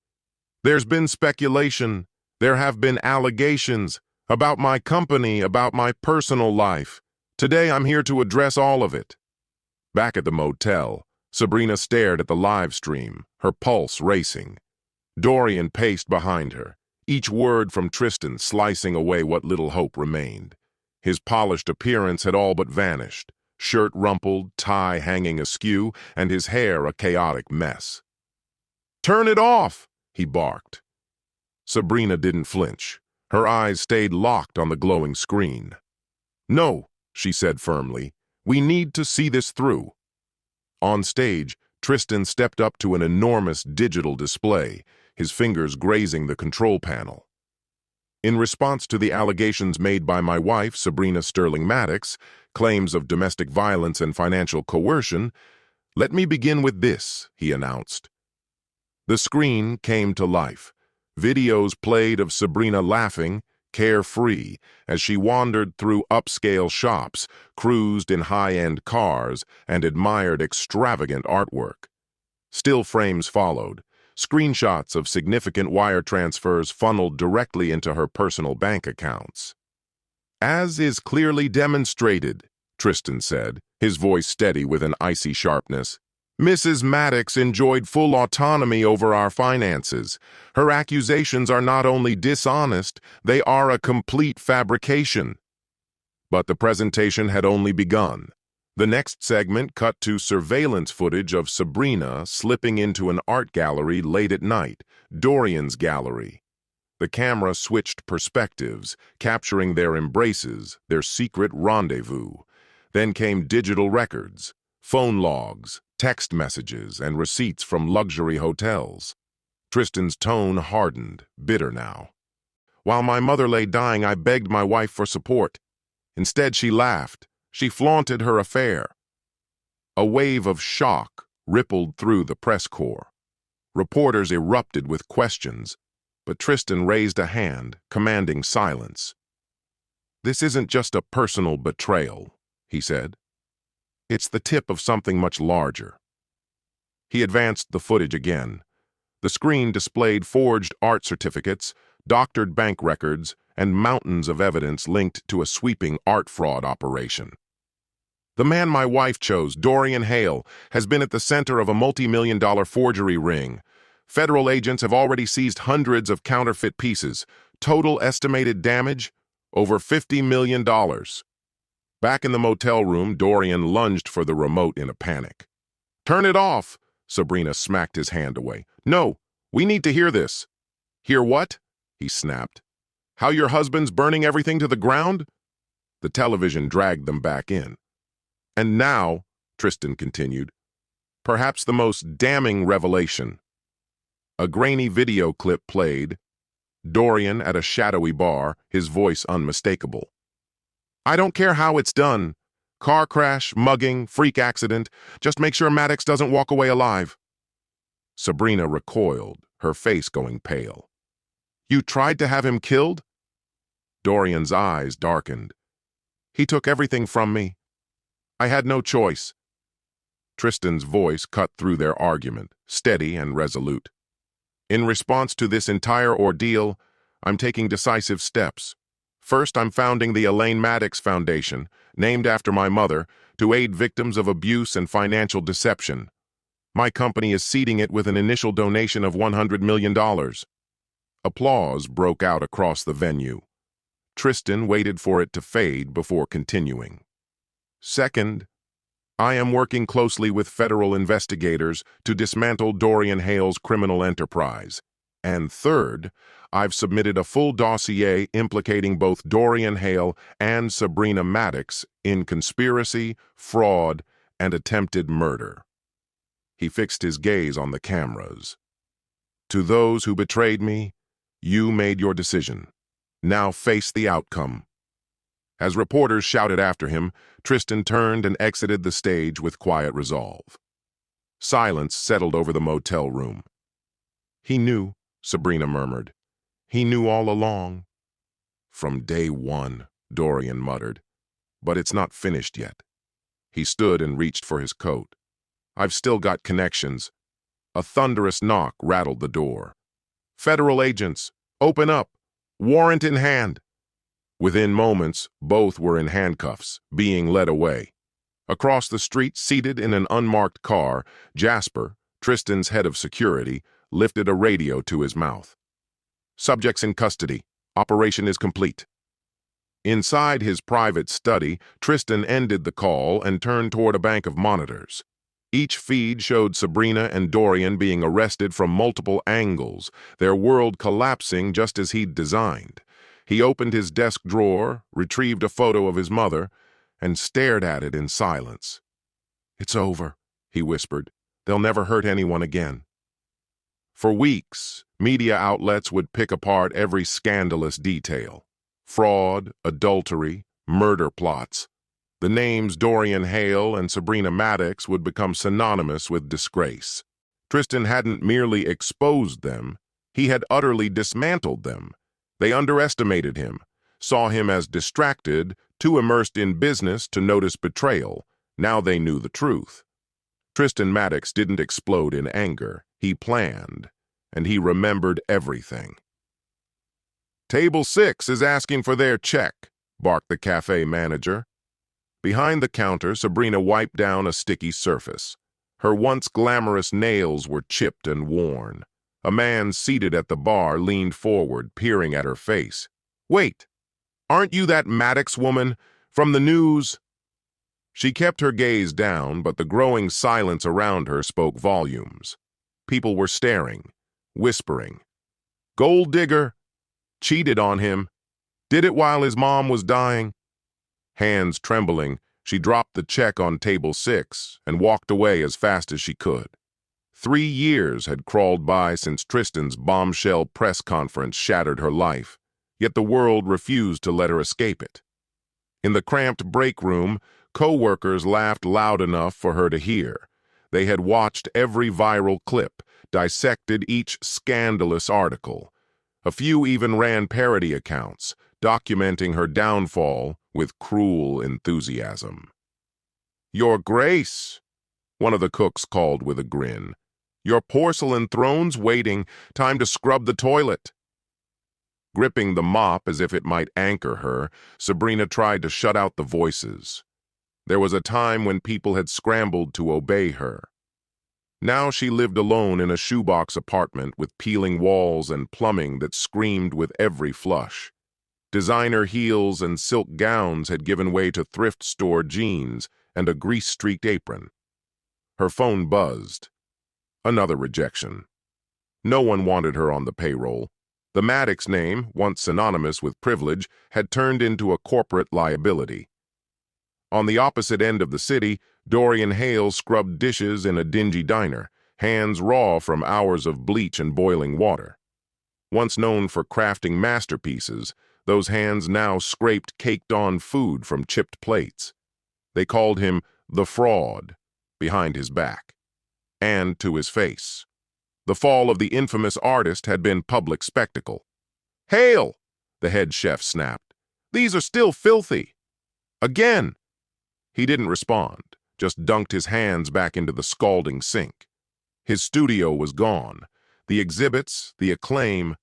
"There's been speculation, there have been allegations about my company, about my personal life. Today I'm here to address all of it." Back at the motel, Sabrina stared at the live stream, her pulse racing. Dorian paced behind her, each word from Tristan slicing away what little hope remained. His polished appearance had all but vanished, shirt rumpled, tie hanging askew, and his hair a chaotic mess. "Turn it off!" he barked. Sabrina didn't flinch. Her eyes stayed locked on the glowing screen. "No," she said firmly. "We need to see this through." On stage, Tristan stepped up to an enormous digital display, his fingers grazing the control panel. "In response to the allegations made by my wife, Sabrina Sterling Maddox, claims of domestic violence and financial coercion, let me begin with this," he announced. The screen came to life. Videos played of Sabrina laughing, carefree, as she wandered through upscale shops, cruised in high-end cars, and admired extravagant artwork. Still frames followed, screenshots of significant wire transfers funneled directly into her personal bank accounts. "As is clearly demonstrated," Tristan said, his voice steady with an icy sharpness, "Mrs. Maddox enjoyed full autonomy over our finances. Her accusations are not only dishonest, they are a complete fabrication." But the presentation had only begun. The next segment cut to surveillance footage of Sabrina slipping into an art gallery late at night, Dorian's gallery. The camera switched perspectives, capturing their embraces, their secret rendezvous. Then came digital records, phone logs, text messages, and receipts from luxury hotels. Tristan's tone hardened, bitter now. While my mother lay dying, I begged my wife for support. Instead, she laughed. She flaunted her affair. A wave of shock rippled through the press corps. Reporters erupted with questions, but Tristan raised a hand, commanding silence. "This isn't just a personal betrayal," he said. "It's the tip of something much larger." He advanced the footage again. The screen displayed forged art certificates, doctored bank records, and mountains of evidence linked to a sweeping art fraud operation. "The man my wife chose, Dorian Hale, has been at the center of a multi-million-dollar forgery ring. Federal agents have already seized hundreds of counterfeit pieces. Total estimated damage? Over $50 million. Back in the motel room, Dorian lunged for the remote in a panic. "Turn it off!" Sabrina smacked his hand away. "No, we need to hear this." "Hear what?" he snapped. "How your husband's burning everything to the ground?" The television dragged them back in. "And now," Tristan continued, "perhaps the most damning revelation." A grainy video clip played. Dorian at a shadowy bar, his voice unmistakable. "I don't care how it's done. Car crash, mugging, freak accident. Just make sure Maddox doesn't walk away alive." Sabrina recoiled, her face going pale. "You tried to have him killed?" Dorian's eyes darkened. "He took everything from me. I had no choice." Tristan's voice cut through their argument, steady and resolute. "In response to this entire ordeal, I'm taking decisive steps. First, I'm founding the Elaine Maddox Foundation, named after my mother, to aid victims of abuse and financial deception. My company is seeding it with an initial donation of $100 million. Applause broke out across the venue. Tristan waited for it to fade before continuing. "Second, I am working closely with federal investigators to dismantle Dorian Hale's criminal enterprise. And third, I've submitted a full dossier implicating both Dorian Hale and Sabrina Maddox in conspiracy, fraud, and attempted murder." He fixed his gaze on the cameras. "To those who betrayed me, you made your decision. Now face the outcome." As reporters shouted after him, Tristan turned and exited the stage with quiet resolve. Silence settled over the motel room. "He knew," Sabrina murmured. "He knew all along." "From day one," Dorian muttered. "But it's not finished yet." He stood and reached for his coat. "I've still got connections." A thunderous knock rattled the door. "Federal agents, open up! Warrant in hand!" Within moments, both were in handcuffs, being led away. Across the street, seated in an unmarked car, Jasper, Tristan's head of security, lifted a radio to his mouth. "Subjects in custody. Operation is complete." Inside his private study, Tristan ended the call and turned toward a bank of monitors. Each feed showed Sabrina and Dorian being arrested from multiple angles, their world collapsing just as he'd designed. He opened his desk drawer, retrieved a photo of his mother, and stared at it in silence. "It's over," he whispered. "They'll never hurt anyone again." For weeks, media outlets would pick apart every scandalous detail. Fraud, adultery, murder plots. The names Dorian Hale and Sabrina Maddox would become synonymous with disgrace. Tristan hadn't merely exposed them, he had utterly dismantled them. They underestimated him, saw him as distracted, too immersed in business to notice betrayal. Now they knew the truth. Tristan Maddox didn't explode in anger. He planned, and he remembered everything. "Table 6 is asking for their check," barked the cafe manager. Behind the counter, Sabrina wiped down a sticky surface. Her once glamorous nails were chipped and worn. A man seated at the bar leaned forward, peering at her face. "Wait, aren't you that Maddox woman from the news?" She kept her gaze down, but the growing silence around her spoke volumes. People were staring, whispering. "Gold digger, cheated on him, did it while his mom was dying." Hands trembling, she dropped the check on table 6 and walked away as fast as she could. 3 years had crawled by since Tristan's bombshell press conference shattered her life. yet the world refused to let her escape it. In the cramped break room, co-workers laughed loud enough for her to hear. They had watched every viral clip, dissected each scandalous article. A few even ran parody accounts, documenting her downfall with cruel enthusiasm. "Your Grace," one of the cooks called with a grin. "Your porcelain throne's waiting, time to scrub the toilet." Gripping the mop as if it might anchor her, Sabrina tried to shut out the voices. There was a time when people had scrambled to obey her. Now she lived alone in a shoebox apartment with peeling walls and plumbing that screamed with every flush. Designer heels and silk gowns had given way to thrift store jeans and a grease-streaked apron. Her phone buzzed. Another rejection. No one wanted her on the payroll. The Maddox name, once synonymous with privilege, had turned into a corporate liability. On the opposite end of the city, Dorian Hale scrubbed dishes in a dingy diner, hands raw from hours of bleach and boiling water. Once known for crafting masterpieces, those hands now scraped caked-on food from chipped plates. They called him the Fraud, behind his back, and to his face. The fall of the infamous artist had been public spectacle. "Hale!" the head chef snapped. "These are still filthy." "Again!" He didn't respond, just dunked his hands back into the scalding sink. His studio was gone. The exhibits, the acclaim,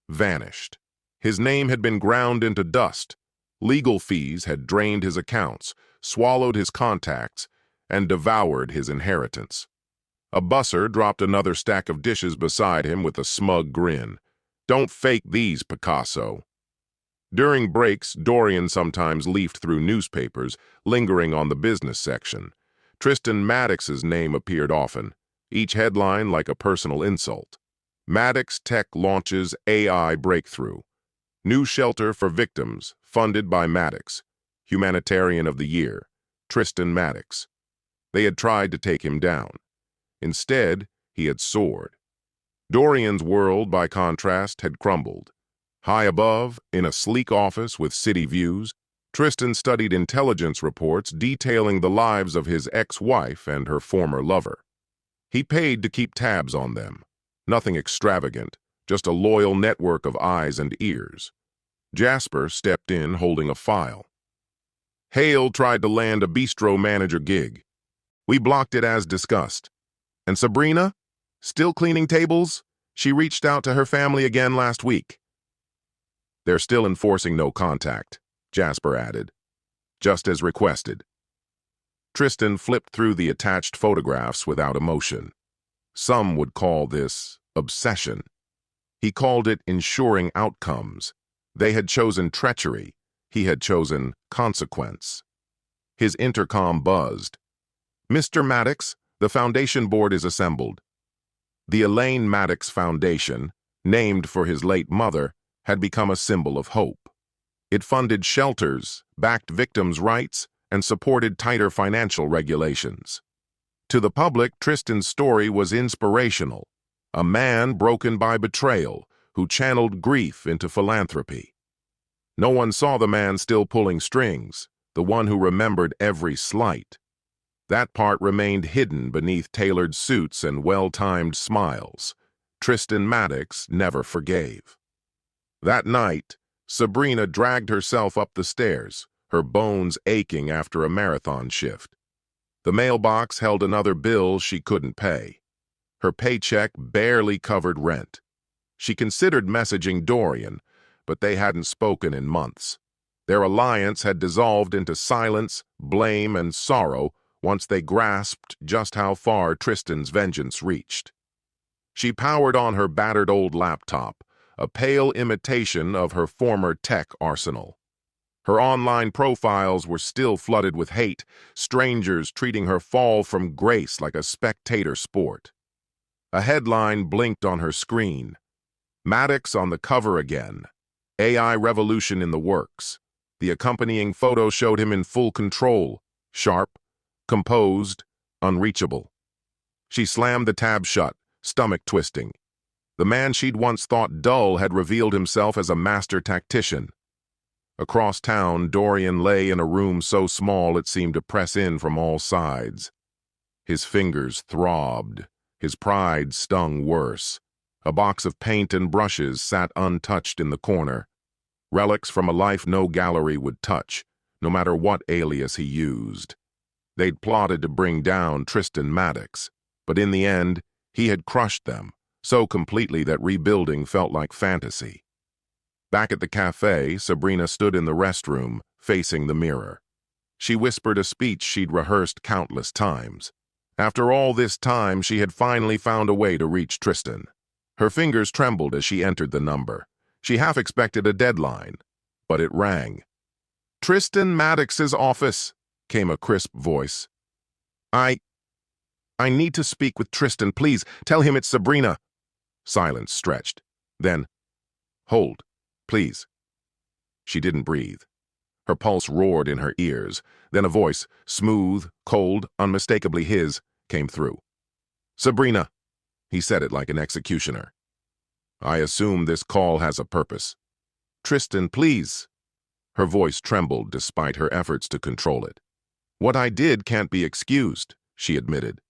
vanished. His name had been ground into dust. Legal fees had drained his accounts, swallowed his contacts, and devoured his inheritance. A busser dropped another stack of dishes beside him with a smug grin. "Don't fake these, Picasso." During breaks, Dorian sometimes leafed through newspapers, lingering on the business section. Tristan Maddox's name appeared often, each headline like a personal insult. Maddox Tech launches AI breakthrough. New shelter for victims, funded by Maddox. Humanitarian of the Year, Tristan Maddox. They had tried to take him down. Instead, he had soared. Dorian's world, by contrast, had crumbled. High above, in a sleek office with city views, Tristan studied intelligence reports detailing the lives of his ex-wife and her former lover. He paid to keep tabs on them. Nothing extravagant, just a loyal network of eyes and ears. Jasper stepped in holding a file. Hale tried to land a bistro manager gig. We blocked it as discussed. And Sabrina? Still cleaning tables? She reached out to her family again last week. They're still enforcing no contact, Jasper added. Just as requested. Tristan flipped through the attached photographs without emotion. Some would call this obsession. He called it ensuring outcomes. They had chosen treachery. He had chosen consequence. His intercom buzzed. "Mr. Maddox, the foundation board is assembled." The Elaine Maddox Foundation, named for his late mother, had become a symbol of hope. It funded shelters, backed victims' rights, and supported tighter financial regulations. To the public, Tristan's story was inspirational. A man broken by betrayal, who channeled grief into philanthropy. No one saw the man still pulling strings, the one who remembered every slight. That part remained hidden beneath tailored suits and well-timed smiles. Tristan Maddox never forgave. That night, Sabrina dragged herself up the stairs, her bones aching after a marathon shift. The mailbox held another bill she couldn't pay. Her paycheck barely covered rent. She considered messaging Dorian, but they hadn't spoken in months. Their alliance had dissolved into silence, blame, and sorrow once they grasped just how far Tristan's vengeance reached. She powered on her battered old laptop, a pale imitation of her former tech arsenal. Her online profiles were still flooded with hate, strangers treating her fall from grace like a spectator sport. A headline blinked on her screen. Maddox on the cover again. AI revolution in the works. The accompanying photo showed him in full control, sharp, composed, unreachable. She slammed the tab shut, stomach twisting. The man she'd once thought dull had revealed himself as a master tactician. Across town, Dorian lay in a room so small it seemed to press in from all sides. His fingers throbbed. His pride stung worse. A box of paint and brushes sat untouched in the corner. Relics from a life no gallery would touch, no matter what alias he used. They'd plotted to bring down Tristan Maddox, but in the end, he had crushed them, so completely that rebuilding felt like fantasy. Back at the cafe, Sabrina stood in the restroom, facing the mirror. She whispered a speech she'd rehearsed countless times. After all this time, she had finally found a way to reach Tristan. Her fingers trembled as she entered the number. She half expected a deadline, but it rang. "Tristan Maddox's office," came a crisp voice. I need to speak with Tristan. Please, tell him it's Sabrina." Silence stretched. Then, "Hold, please." She didn't breathe. Her pulse roared in her ears. Then a voice, smooth, cold, unmistakably his, came through. "Sabrina." He said it like an executioner. "I assume this call has a purpose." "Tristan, please." Her voice trembled despite her efforts to control it. "What I did can't be excused," she admitted.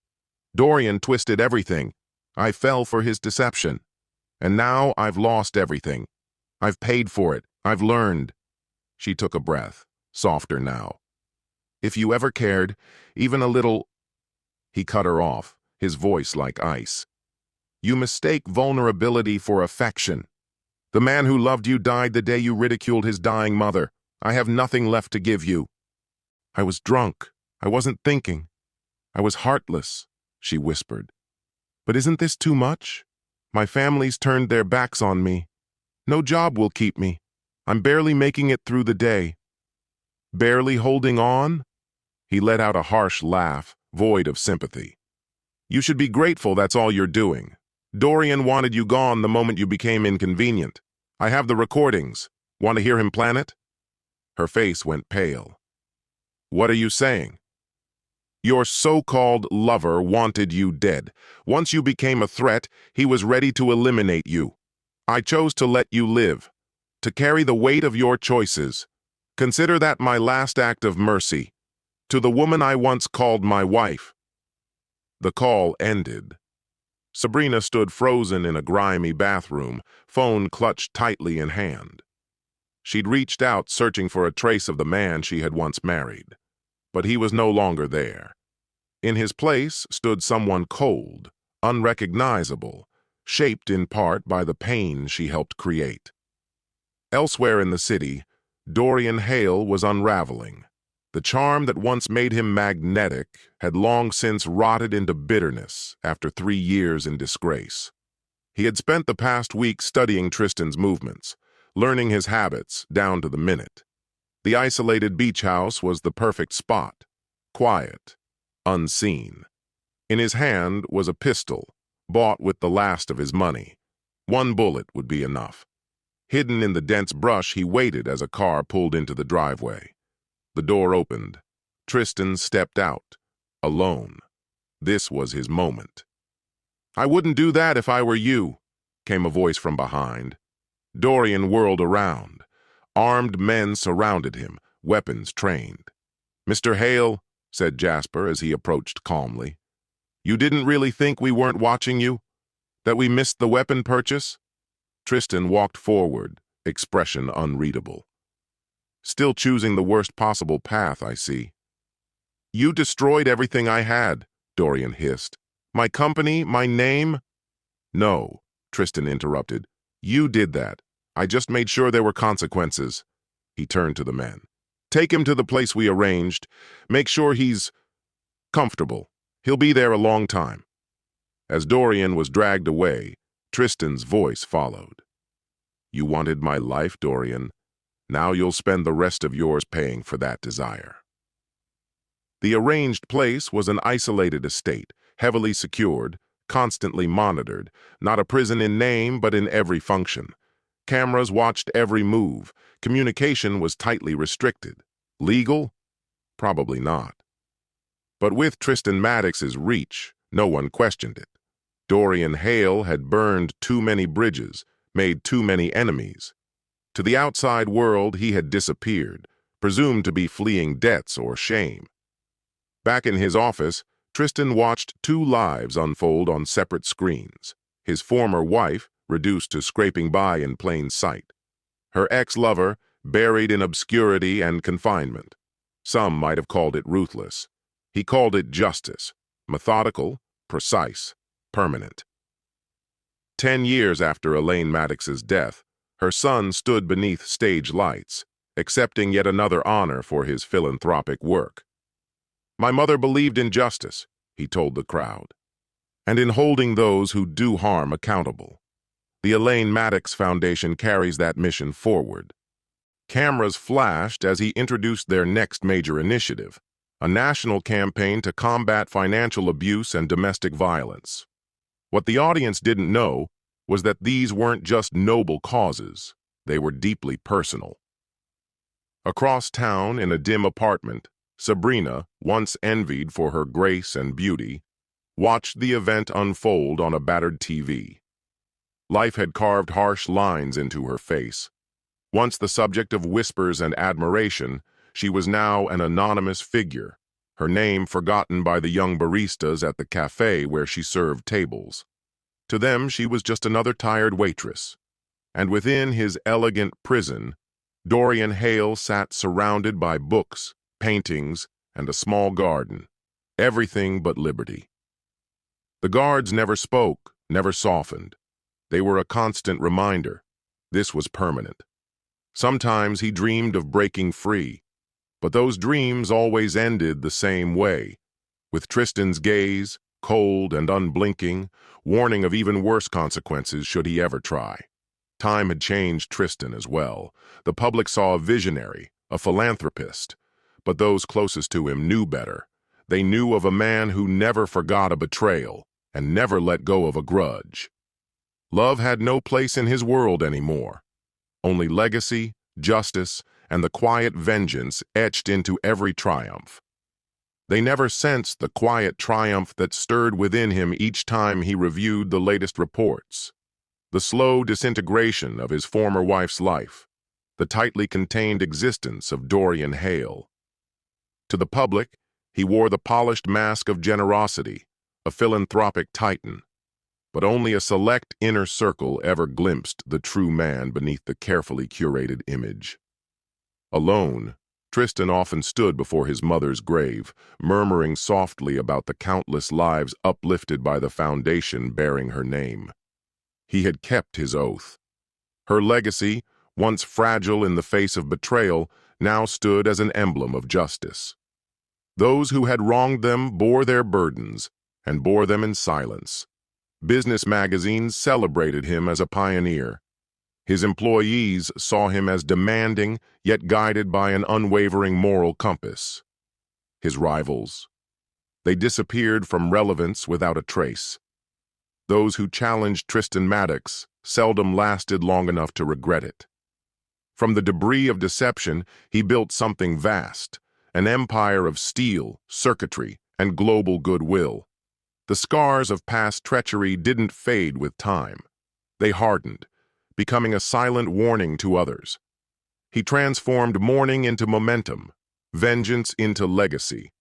"Dorian twisted everything. I fell for his deception. And now I've lost everything. I've paid for it. I've learned." She took a breath, softer now. "If you ever cared, even a little—" He cut her off, his voice like ice. "You mistake vulnerability for affection. The man who loved you died the day you ridiculed his dying mother. I have nothing left to give you." "I was drunk. I wasn't thinking. I was heartless," she whispered. "But isn't this too much? My family's turned their backs on me. No job will keep me. I'm barely making it through the day." "Barely holding on?" He let out a harsh laugh, void of sympathy. "You should be grateful that's all you're doing. Dorian wanted you gone the moment you became inconvenient. I have the recordings. Want to hear him plan it?" Her face went pale. "What are you saying?" "Your so-called lover wanted you dead. Once you became a threat, he was ready to eliminate you. I chose to let you live, to carry the weight of your choices. Consider that my last act of mercy. To the woman I once called my wife." The call ended. Sabrina stood frozen in a grimy bathroom, phone clutched tightly in hand. She'd reached out, searching for a trace of the man she had once married. But he was no longer there. In his place stood someone cold, unrecognizable, shaped in part by the pain she helped create. Elsewhere in the city, Dorian Hale was unraveling. The charm that once made him magnetic had long since rotted into bitterness after 3 years in disgrace. He had spent the past week studying Tristan's movements, learning his habits down to the minute. The isolated beach house was the perfect spot, quiet, unseen. In his hand was a pistol, bought with the last of his money. 1 bullet would be enough. Hidden in the dense brush, he waited as a car pulled into the driveway. The door opened. Tristan stepped out, alone. This was his moment. "I wouldn't do that if I were you," came a voice from behind. Dorian whirled around. Armed men surrounded him, weapons trained. "Mr. Hale," said Jasper as he approached calmly, "you didn't really think we weren't watching you? That we missed the weapon purchase?" Tristan walked forward, expression unreadable. "Still choosing the worst possible path, I see." "You destroyed everything I had," Dorian hissed. "My company, my name—" "No," Tristan interrupted. "You did that. I just made sure there were consequences." He turned to the men. "Take him to the place we arranged. Make sure he's comfortable. He'll be there a long time." As Dorian was dragged away, Tristan's voice followed. "You wanted my life, Dorian. Now you'll spend the rest of yours paying for that desire." The arranged place was an isolated estate, heavily secured, constantly monitored, not a prison in name but in every function. Cameras watched every move. Communication was tightly restricted. Legal? Probably not. But with Tristan Maddox's reach, no one questioned it. Dorian Hale had burned too many bridges, made too many enemies. To the outside world, he had disappeared, presumed to be fleeing debts or shame. Back in his office, Tristan watched two lives unfold on separate screens. His former wife, reduced to scraping by in plain sight. Her ex-lover, buried in obscurity and confinement. Some might have called it ruthless. He called it justice, methodical, precise, permanent. 10 years after Elaine Maddox's death, her son stood beneath stage lights, accepting yet another honor for his philanthropic work. "My mother believed in justice," he told the crowd, "and in holding those who do harm accountable. The Elaine Maddox Foundation carries that mission forward." Cameras flashed as he introduced their next major initiative, a national campaign to combat financial abuse and domestic violence. What the audience didn't know was that these weren't just noble causes, they were deeply personal. Across town, in a dim apartment, Sabrina, once envied for her grace and beauty, watched the event unfold on a battered TV. Life had carved harsh lines into her face. Once the subject of whispers and admiration, she was now an anonymous figure, her name forgotten by the young baristas at the cafe where she served tables. To them, she was just another tired waitress. And within his elegant prison, Dorian Hale sat surrounded by books, paintings, and a small garden, everything but liberty. The guards never spoke, never softened. They were a constant reminder. This was permanent. Sometimes he dreamed of breaking free, but those dreams always ended the same way, with Tristan's gaze, cold and unblinking, warning of even worse consequences should he ever try. Time had changed Tristan as well. The public saw a visionary, a philanthropist, but those closest to him knew better. They knew of a man who never forgot a betrayal and never let go of a grudge. Love had no place in his world anymore. Only legacy, justice, and the quiet vengeance etched into every triumph. They never sensed the quiet triumph that stirred within him each time he reviewed the latest reports. The slow disintegration of his former wife's life, the tightly contained existence of Dorian Hale. To the public, he wore the polished mask of generosity, a philanthropic titan. But only a select inner circle ever glimpsed the true man beneath the carefully curated image. Alone, Tristan often stood before his mother's grave, murmuring softly about the countless lives uplifted by the foundation bearing her name. He had kept his oath. Her legacy, once fragile in the face of betrayal, now stood as an emblem of justice. Those who had wronged them bore their burdens, and bore them in silence. Business magazines celebrated him as a pioneer. His employees saw him as demanding, yet guided by an unwavering moral compass. His rivals, they disappeared from relevance without a trace. Those who challenged Tristan Maddox seldom lasted long enough to regret it. From the debris of deception, he built something vast, an empire of steel, circuitry, and global goodwill. The scars of past treachery didn't fade with time. They hardened, becoming a silent warning to others. He transformed mourning into momentum, vengeance into legacy.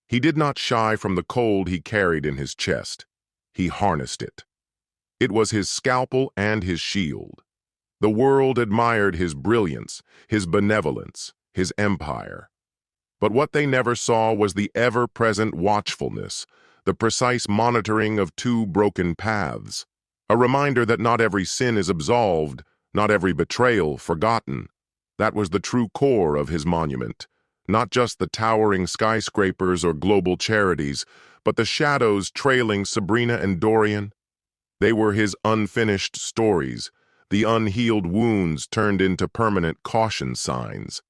He did not shy from the cold he carried in his chest. He harnessed it. It was his scalpel and his shield. The world admired his brilliance, his benevolence, his empire. But what they never saw was the ever-present watchfulness, the precise monitoring of two broken paths, a reminder that not every sin is absolved, not every betrayal forgotten. That was the true core of his monument, not just the towering skyscrapers or global charities, but the shadows trailing Sabrina and Dorian. They were his unfinished stories, the unhealed wounds turned into permanent caution signs.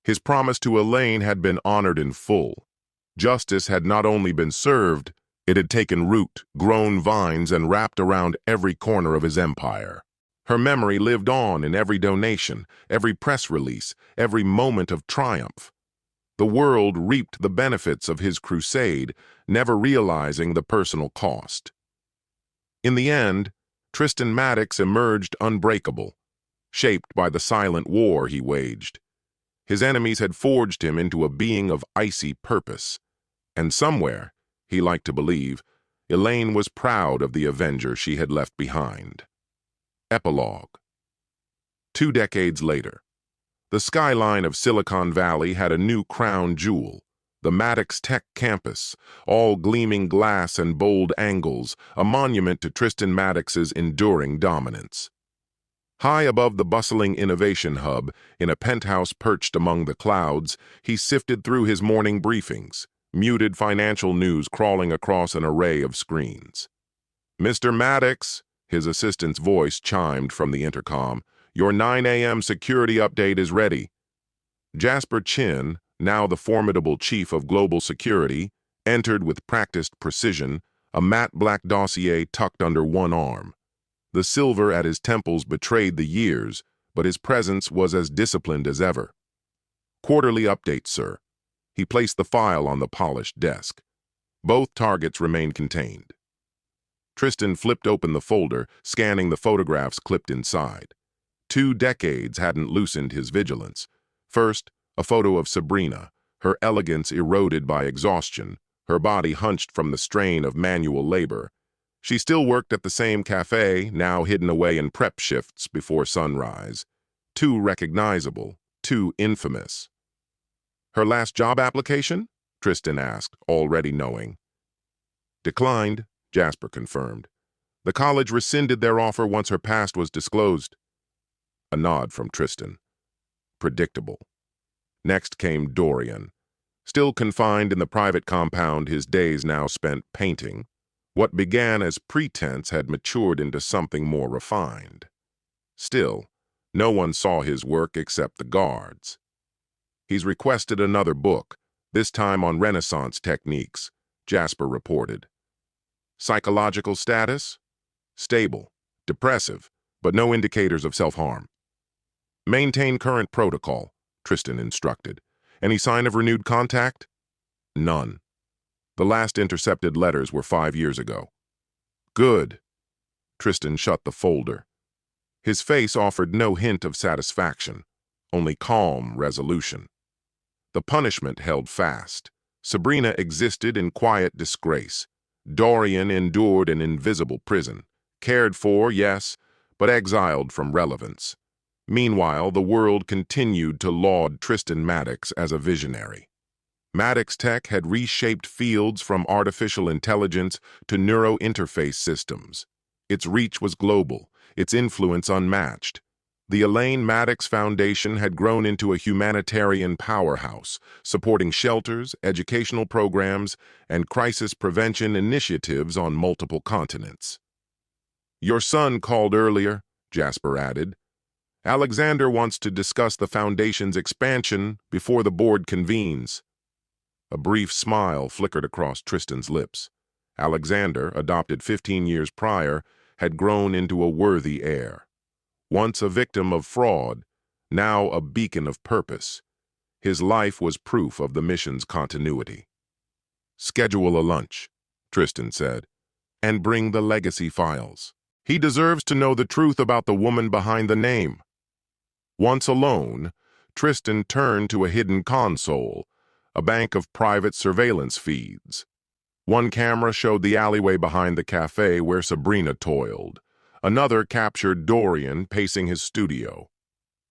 His promise to Elaine had been honored in full. Justice had not only been served, it had taken root, grown vines, and wrapped around every corner of his empire. Her memory lived on in every donation, every press release, every moment of triumph. The world reaped the benefits of his crusade, never realizing the personal cost. In the end, Tristan Maddox emerged unbreakable, shaped by the silent war he waged. His enemies had forged him into a being of icy purpose, and somewhere, he liked to believe, Elaine was proud of the avenger she had left behind. Epilogue. 2 decades later, the skyline of Silicon Valley had a new crown jewel, the Maddox Tech campus, all gleaming glass and bold angles, a monument to Tristan Maddox's enduring dominance. High above the bustling innovation hub, in a penthouse perched among the clouds, he sifted through his morning briefings, muted financial news crawling across an array of screens. "Mr. Maddox," his assistant's voice chimed from the intercom, "your 9 a.m. security update is ready." Jasper Chin, now the formidable chief of global security, entered with practiced precision, a matte black dossier tucked under one arm. The silver at his temples betrayed the years, but his presence was as disciplined as ever. "Quarterly update, sir." He placed the file on the polished desk. Both targets remained contained. Tristan flipped open the folder, scanning the photographs clipped inside. 2 decades hadn't loosened his vigilance. First, a photo of Sabrina, her elegance eroded by exhaustion, her body hunched from the strain of manual labor. She still worked at the same cafe, now hidden away in prep shifts before sunrise. Too recognizable, too infamous. "Her last job application?" Tristan asked, already knowing. "Declined," Jasper confirmed. "The college rescinded their offer once her past was disclosed." A nod from Tristan. Predictable. Next came Dorian. Still confined in the private compound his days now spent painting, what began as pretense had matured into something more refined. Still, no one saw his work except the guards. "He's requested another book, this time on Renaissance techniques," Jasper reported. "Psychological status? Stable, depressive, but no indicators of self-harm." "Maintain current protocol," Tristan instructed. "Any sign of renewed contact?" "None. The last intercepted letters were 5 years ago." "Good." Tristan shut the folder. His face offered no hint of satisfaction, only calm resolution. The punishment held fast. Sabrina existed in quiet disgrace. Dorian endured an invisible prison. Cared for, yes, but exiled from relevance. Meanwhile, the world continued to laud Tristan Maddox as a visionary. Maddox Tech had reshaped fields from artificial intelligence to neurointerface systems. Its reach was global, its influence unmatched. The Elaine Maddox Foundation had grown into a humanitarian powerhouse, supporting shelters, educational programs, and crisis prevention initiatives on multiple continents. "Your son called earlier," Jasper added. "Alexander wants to discuss the Foundation's expansion before the board convenes." A brief smile flickered across Tristan's lips. Alexander, adopted 15 years prior, had grown into a worthy heir. Once a victim of fraud, now a beacon of purpose. His life was proof of the mission's continuity. "Schedule a lunch," Tristan said, "and bring the legacy files. He deserves to know the truth about the woman behind the name." Once alone, Tristan turned to a hidden console, a bank of private surveillance feeds. One camera showed the alleyway behind the cafe where Sabrina toiled. Another captured Dorian pacing his studio.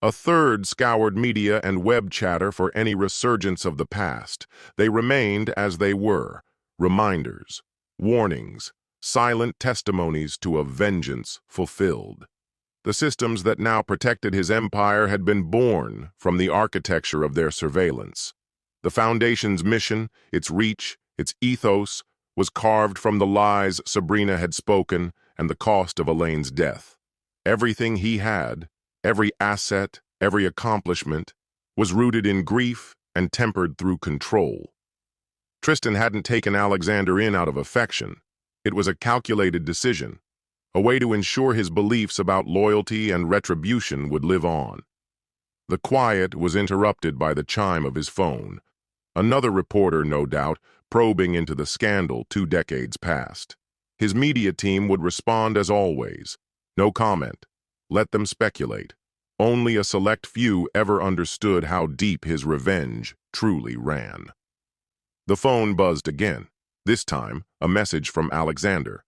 A third scoured media and web chatter for any resurgence of the past. They remained as they were, reminders, warnings, silent testimonies to a vengeance fulfilled. The systems that now protected his empire had been born from the architecture of their surveillance. The Foundation's mission, its reach, its ethos, was carved from the lies Sabrina had spoken and the cost of Elaine's death. Everything he had, every asset, every accomplishment, was rooted in grief and tempered through control. Tristan hadn't taken Alexander in out of affection. It was a calculated decision, a way to ensure his beliefs about loyalty and retribution would live on. The quiet was interrupted by the chime of his phone. Another reporter, no doubt, probing into the scandal 2 decades past. His media team would respond as always. No comment. Let them speculate. Only a select few ever understood how deep his revenge truly ran. The phone buzzed again. This time, a message from Alexander.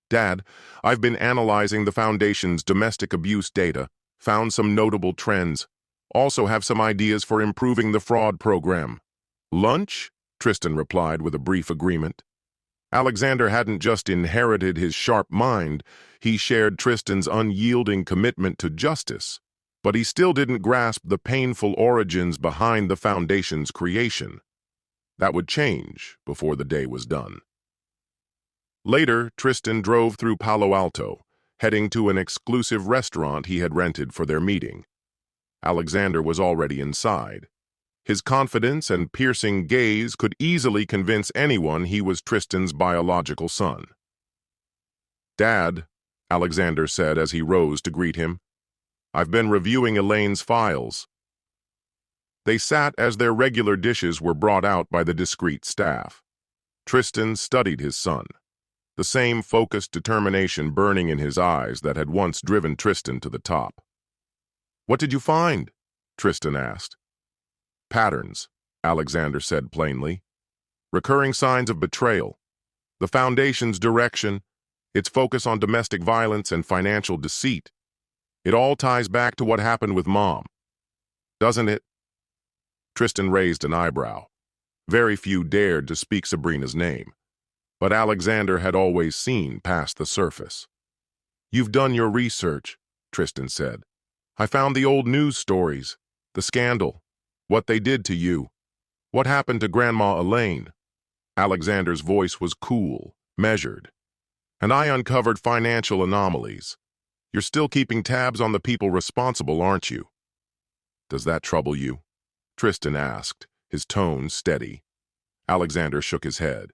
Dad, I've been analyzing the Foundation's domestic abuse data, found some notable trends. Also have some ideas for improving the fraud program. Lunch? Tristan replied with a brief agreement. Alexander hadn't just inherited his sharp mind, he shared Tristan's unyielding commitment to justice, but he still didn't grasp the painful origins behind the Foundation's creation. That would change before the day was done. Later, Tristan drove through Palo Alto, heading to an exclusive restaurant he had rented for their meeting. Alexander was already inside. His confidence and piercing gaze could easily convince anyone he was Tristan's biological son. Dad, Alexander said as he rose to greet him, I've been reviewing Elaine's files. They sat as their regular dishes were brought out by the discreet staff. Tristan studied his son, the same focused determination burning in his eyes that had once driven Tristan to the top. What did you find? Tristan asked. Patterns, Alexander said plainly. Recurring signs of betrayal. The Foundation's direction, its focus on domestic violence and financial deceit. It all ties back to what happened with Mom. Doesn't it? Tristan raised an eyebrow. Very few dared to speak Sabrina's name, but Alexander had always seen past the surface. You've done your research, Tristan said. I found the old news stories, the scandal, what they did to you. What happened to Grandma Elaine? Alexander's voice was cool, measured. And I uncovered financial anomalies. You're still keeping tabs on the people responsible, aren't you? Does that trouble you? Tristan asked, his tone steady. Alexander shook his head.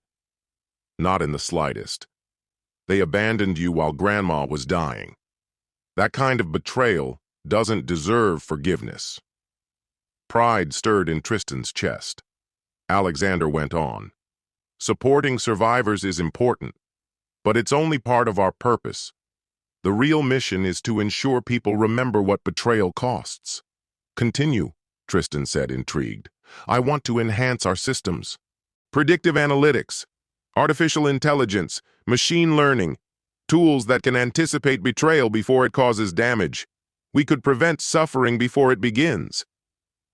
Not in the slightest. They abandoned you while Grandma was dying. That kind of betrayal doesn't deserve forgiveness. Pride stirred in Tristan's chest. Alexander went on. Supporting survivors is important, but it's only part of our purpose. The real mission is to ensure people remember what betrayal costs. Continue, Tristan said, intrigued. I want to enhance our systems. Predictive analytics, artificial intelligence, machine learning, tools that can anticipate betrayal before it causes damage. We could prevent suffering before it begins.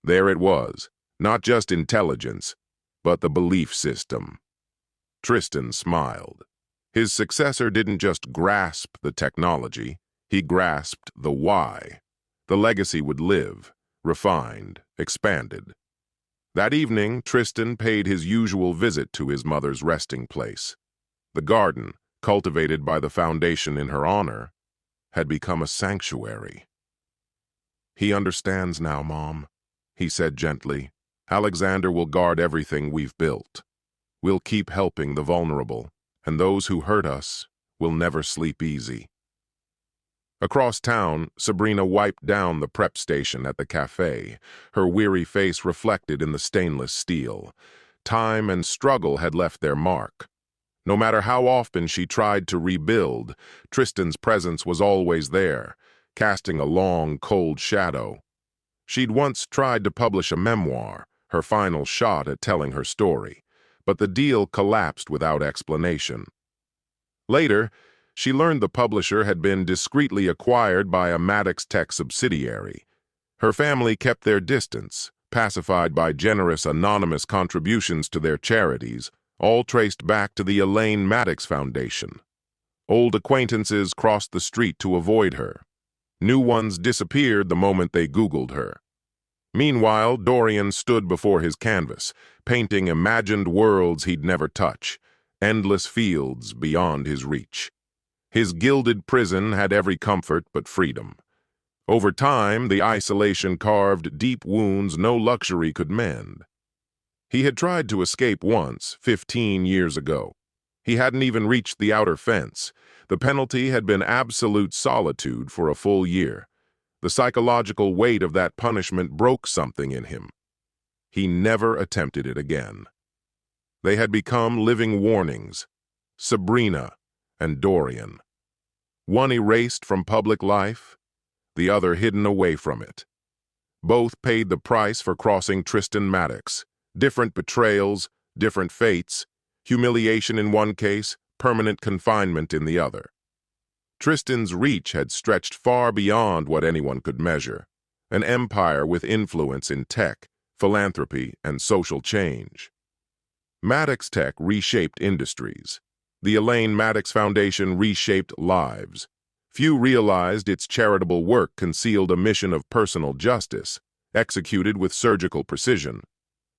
There it was, not just intelligence, but the belief system. Tristan smiled. His successor didn't just grasp the technology, he grasped the why. The legacy would live, refined, expanded. That evening, Tristan paid his usual visit to his mother's resting place. The garden, cultivated by the Foundation in her honor, had become a sanctuary. He understands now, Mom, he said gently. Alexander will guard everything we've built. We'll keep helping the vulnerable, and those who hurt us will never sleep easy. Across town, Sabrina wiped down the prep station at the cafe, her weary face reflected in the stainless steel. Time and struggle had left their mark. No matter how often she tried to rebuild, Tristan's presence was always there, casting a long, cold shadow. She'd once tried to publish a memoir, her final shot at telling her story, but the deal collapsed without explanation. Later, she learned the publisher had been discreetly acquired by a Maddox Tech subsidiary. Her family kept their distance, pacified by generous anonymous contributions to their charities, all traced back to the Elaine Maddox Foundation. Old acquaintances crossed the street to avoid her. New ones disappeared the moment they Googled her. Meanwhile, Dorian stood before his canvas, painting imagined worlds he'd never touch, endless fields beyond his reach. His gilded prison had every comfort but freedom. Over time, the isolation carved deep wounds no luxury could mend. He had tried to escape once, 15 years ago. He hadn't even reached the outer fence. The penalty had been absolute solitude for a full year. The psychological weight of that punishment broke something in him. He never attempted it again. They had become living warnings. Sabrina, and Dorian. One erased from public life, the other hidden away from it. Both paid the price for crossing Tristan Maddox. Different betrayals, different fates, humiliation in one case, permanent confinement in the other. Tristan's reach had stretched far beyond what anyone could measure, an empire with influence in tech, philanthropy, and social change. Maddox Tech reshaped industries. The Elaine Maddox Foundation reshaped lives. Few realized its charitable work concealed a mission of personal justice, executed with surgical precision.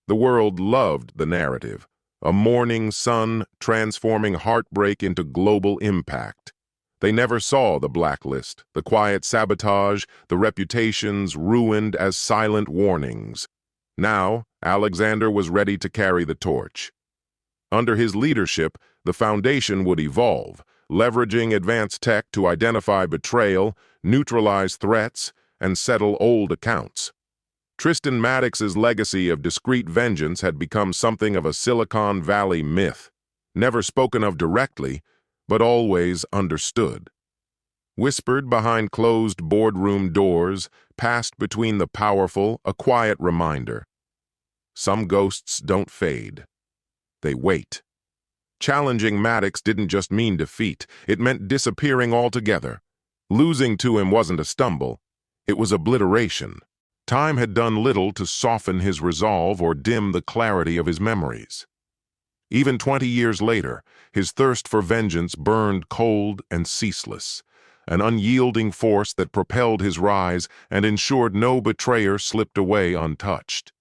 The world loved the narrative, a morning sun transforming heartbreak into global impact. They never saw the blacklist, the quiet sabotage, the reputations ruined as silent warnings. Now, Alexander was ready to carry the torch. Under his leadership, the foundation would evolve, leveraging advanced tech to identify betrayal, neutralize threats, and settle old accounts. Tristan Maddox's legacy of discreet vengeance had become something of a Silicon Valley myth, never spoken of directly, but always understood. Whispered behind closed boardroom doors, passed between the powerful, a quiet reminder. Some ghosts don't fade. They wait. Challenging Maddox didn't just mean defeat, it meant disappearing altogether. Losing to him wasn't a stumble, it was obliteration. Time had done little to soften his resolve or dim the clarity of his memories. Even 20 years later, his thirst for vengeance burned cold and ceaseless, an unyielding force that propelled his rise and ensured no betrayer slipped away untouched.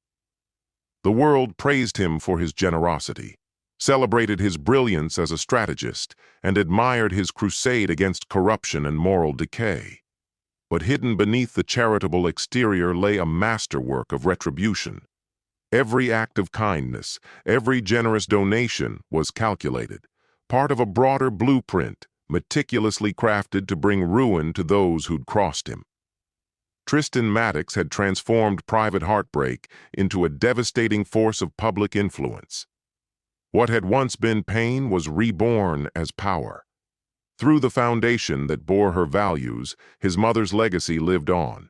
The world praised him for his generosity, celebrated his brilliance as a strategist, and admired his crusade against corruption and moral decay. But hidden beneath the charitable exterior lay a masterwork of retribution. Every act of kindness, every generous donation was calculated, part of a broader blueprint, meticulously crafted to bring ruin to those who'd crossed him. Tristan Maddox had transformed private heartbreak into a devastating force of public influence. What had once been pain was reborn as power. Through the foundation that bore her values, his mother's legacy lived on,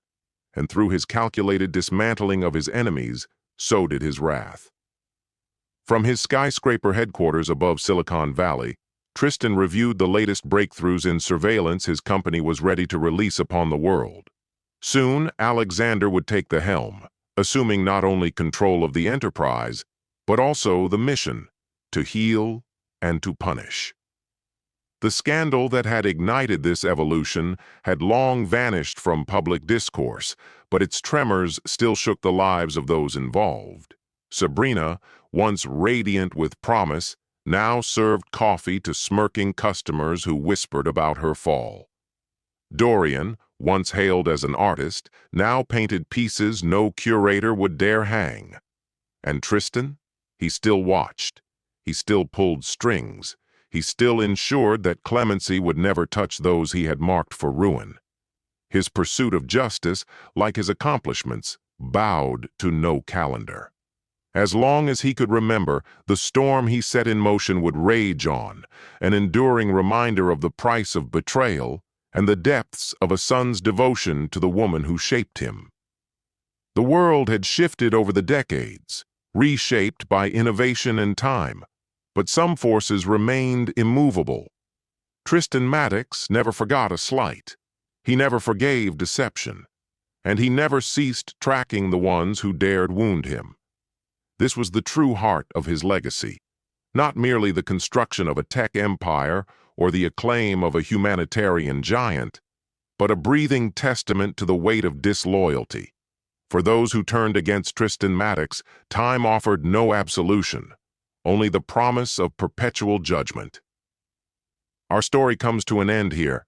and through his calculated dismantling of his enemies, so did his wrath. From his skyscraper headquarters above Silicon Valley, Tristan reviewed the latest breakthroughs in surveillance his company was ready to release upon the world. Soon, Alexander would take the helm, assuming not only control of the enterprise, but also the mission, to heal and to punish. The scandal that had ignited this evolution had long vanished from public discourse, but its tremors still shook the lives of those involved. Sabrina, once radiant with promise, now served coffee to smirking customers who whispered about her fall. Dorian, once hailed as an artist, now painted pieces no curator would dare hang. And Tristan? He still watched. He still pulled strings. He still ensured that clemency would never touch those he had marked for ruin. His pursuit of justice, like his accomplishments, bowed to no calendar. As long as he could remember, the storm he set in motion would rage on, an enduring reminder of the price of betrayal and the depths of a son's devotion to the woman who shaped him. The world had shifted over the decades, reshaped by innovation and time, but some forces remained immovable. Tristan Maddox never forgot a slight. He never forgave deception. And he never ceased tracking the ones who dared wound him. This was the true heart of his legacy, not merely the construction of a tech empire or the acclaim of a humanitarian giant, but a breathing testament to the weight of disloyalty. For those who turned against Tristan Maddox, time offered no absolution, only the promise of perpetual judgment. Our story comes to an end here.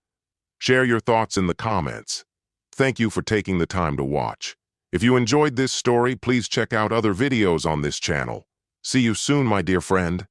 Share your thoughts in the comments. Thank you for taking the time to watch. If you enjoyed this story, please check out other videos on this channel. See you soon, my dear friend.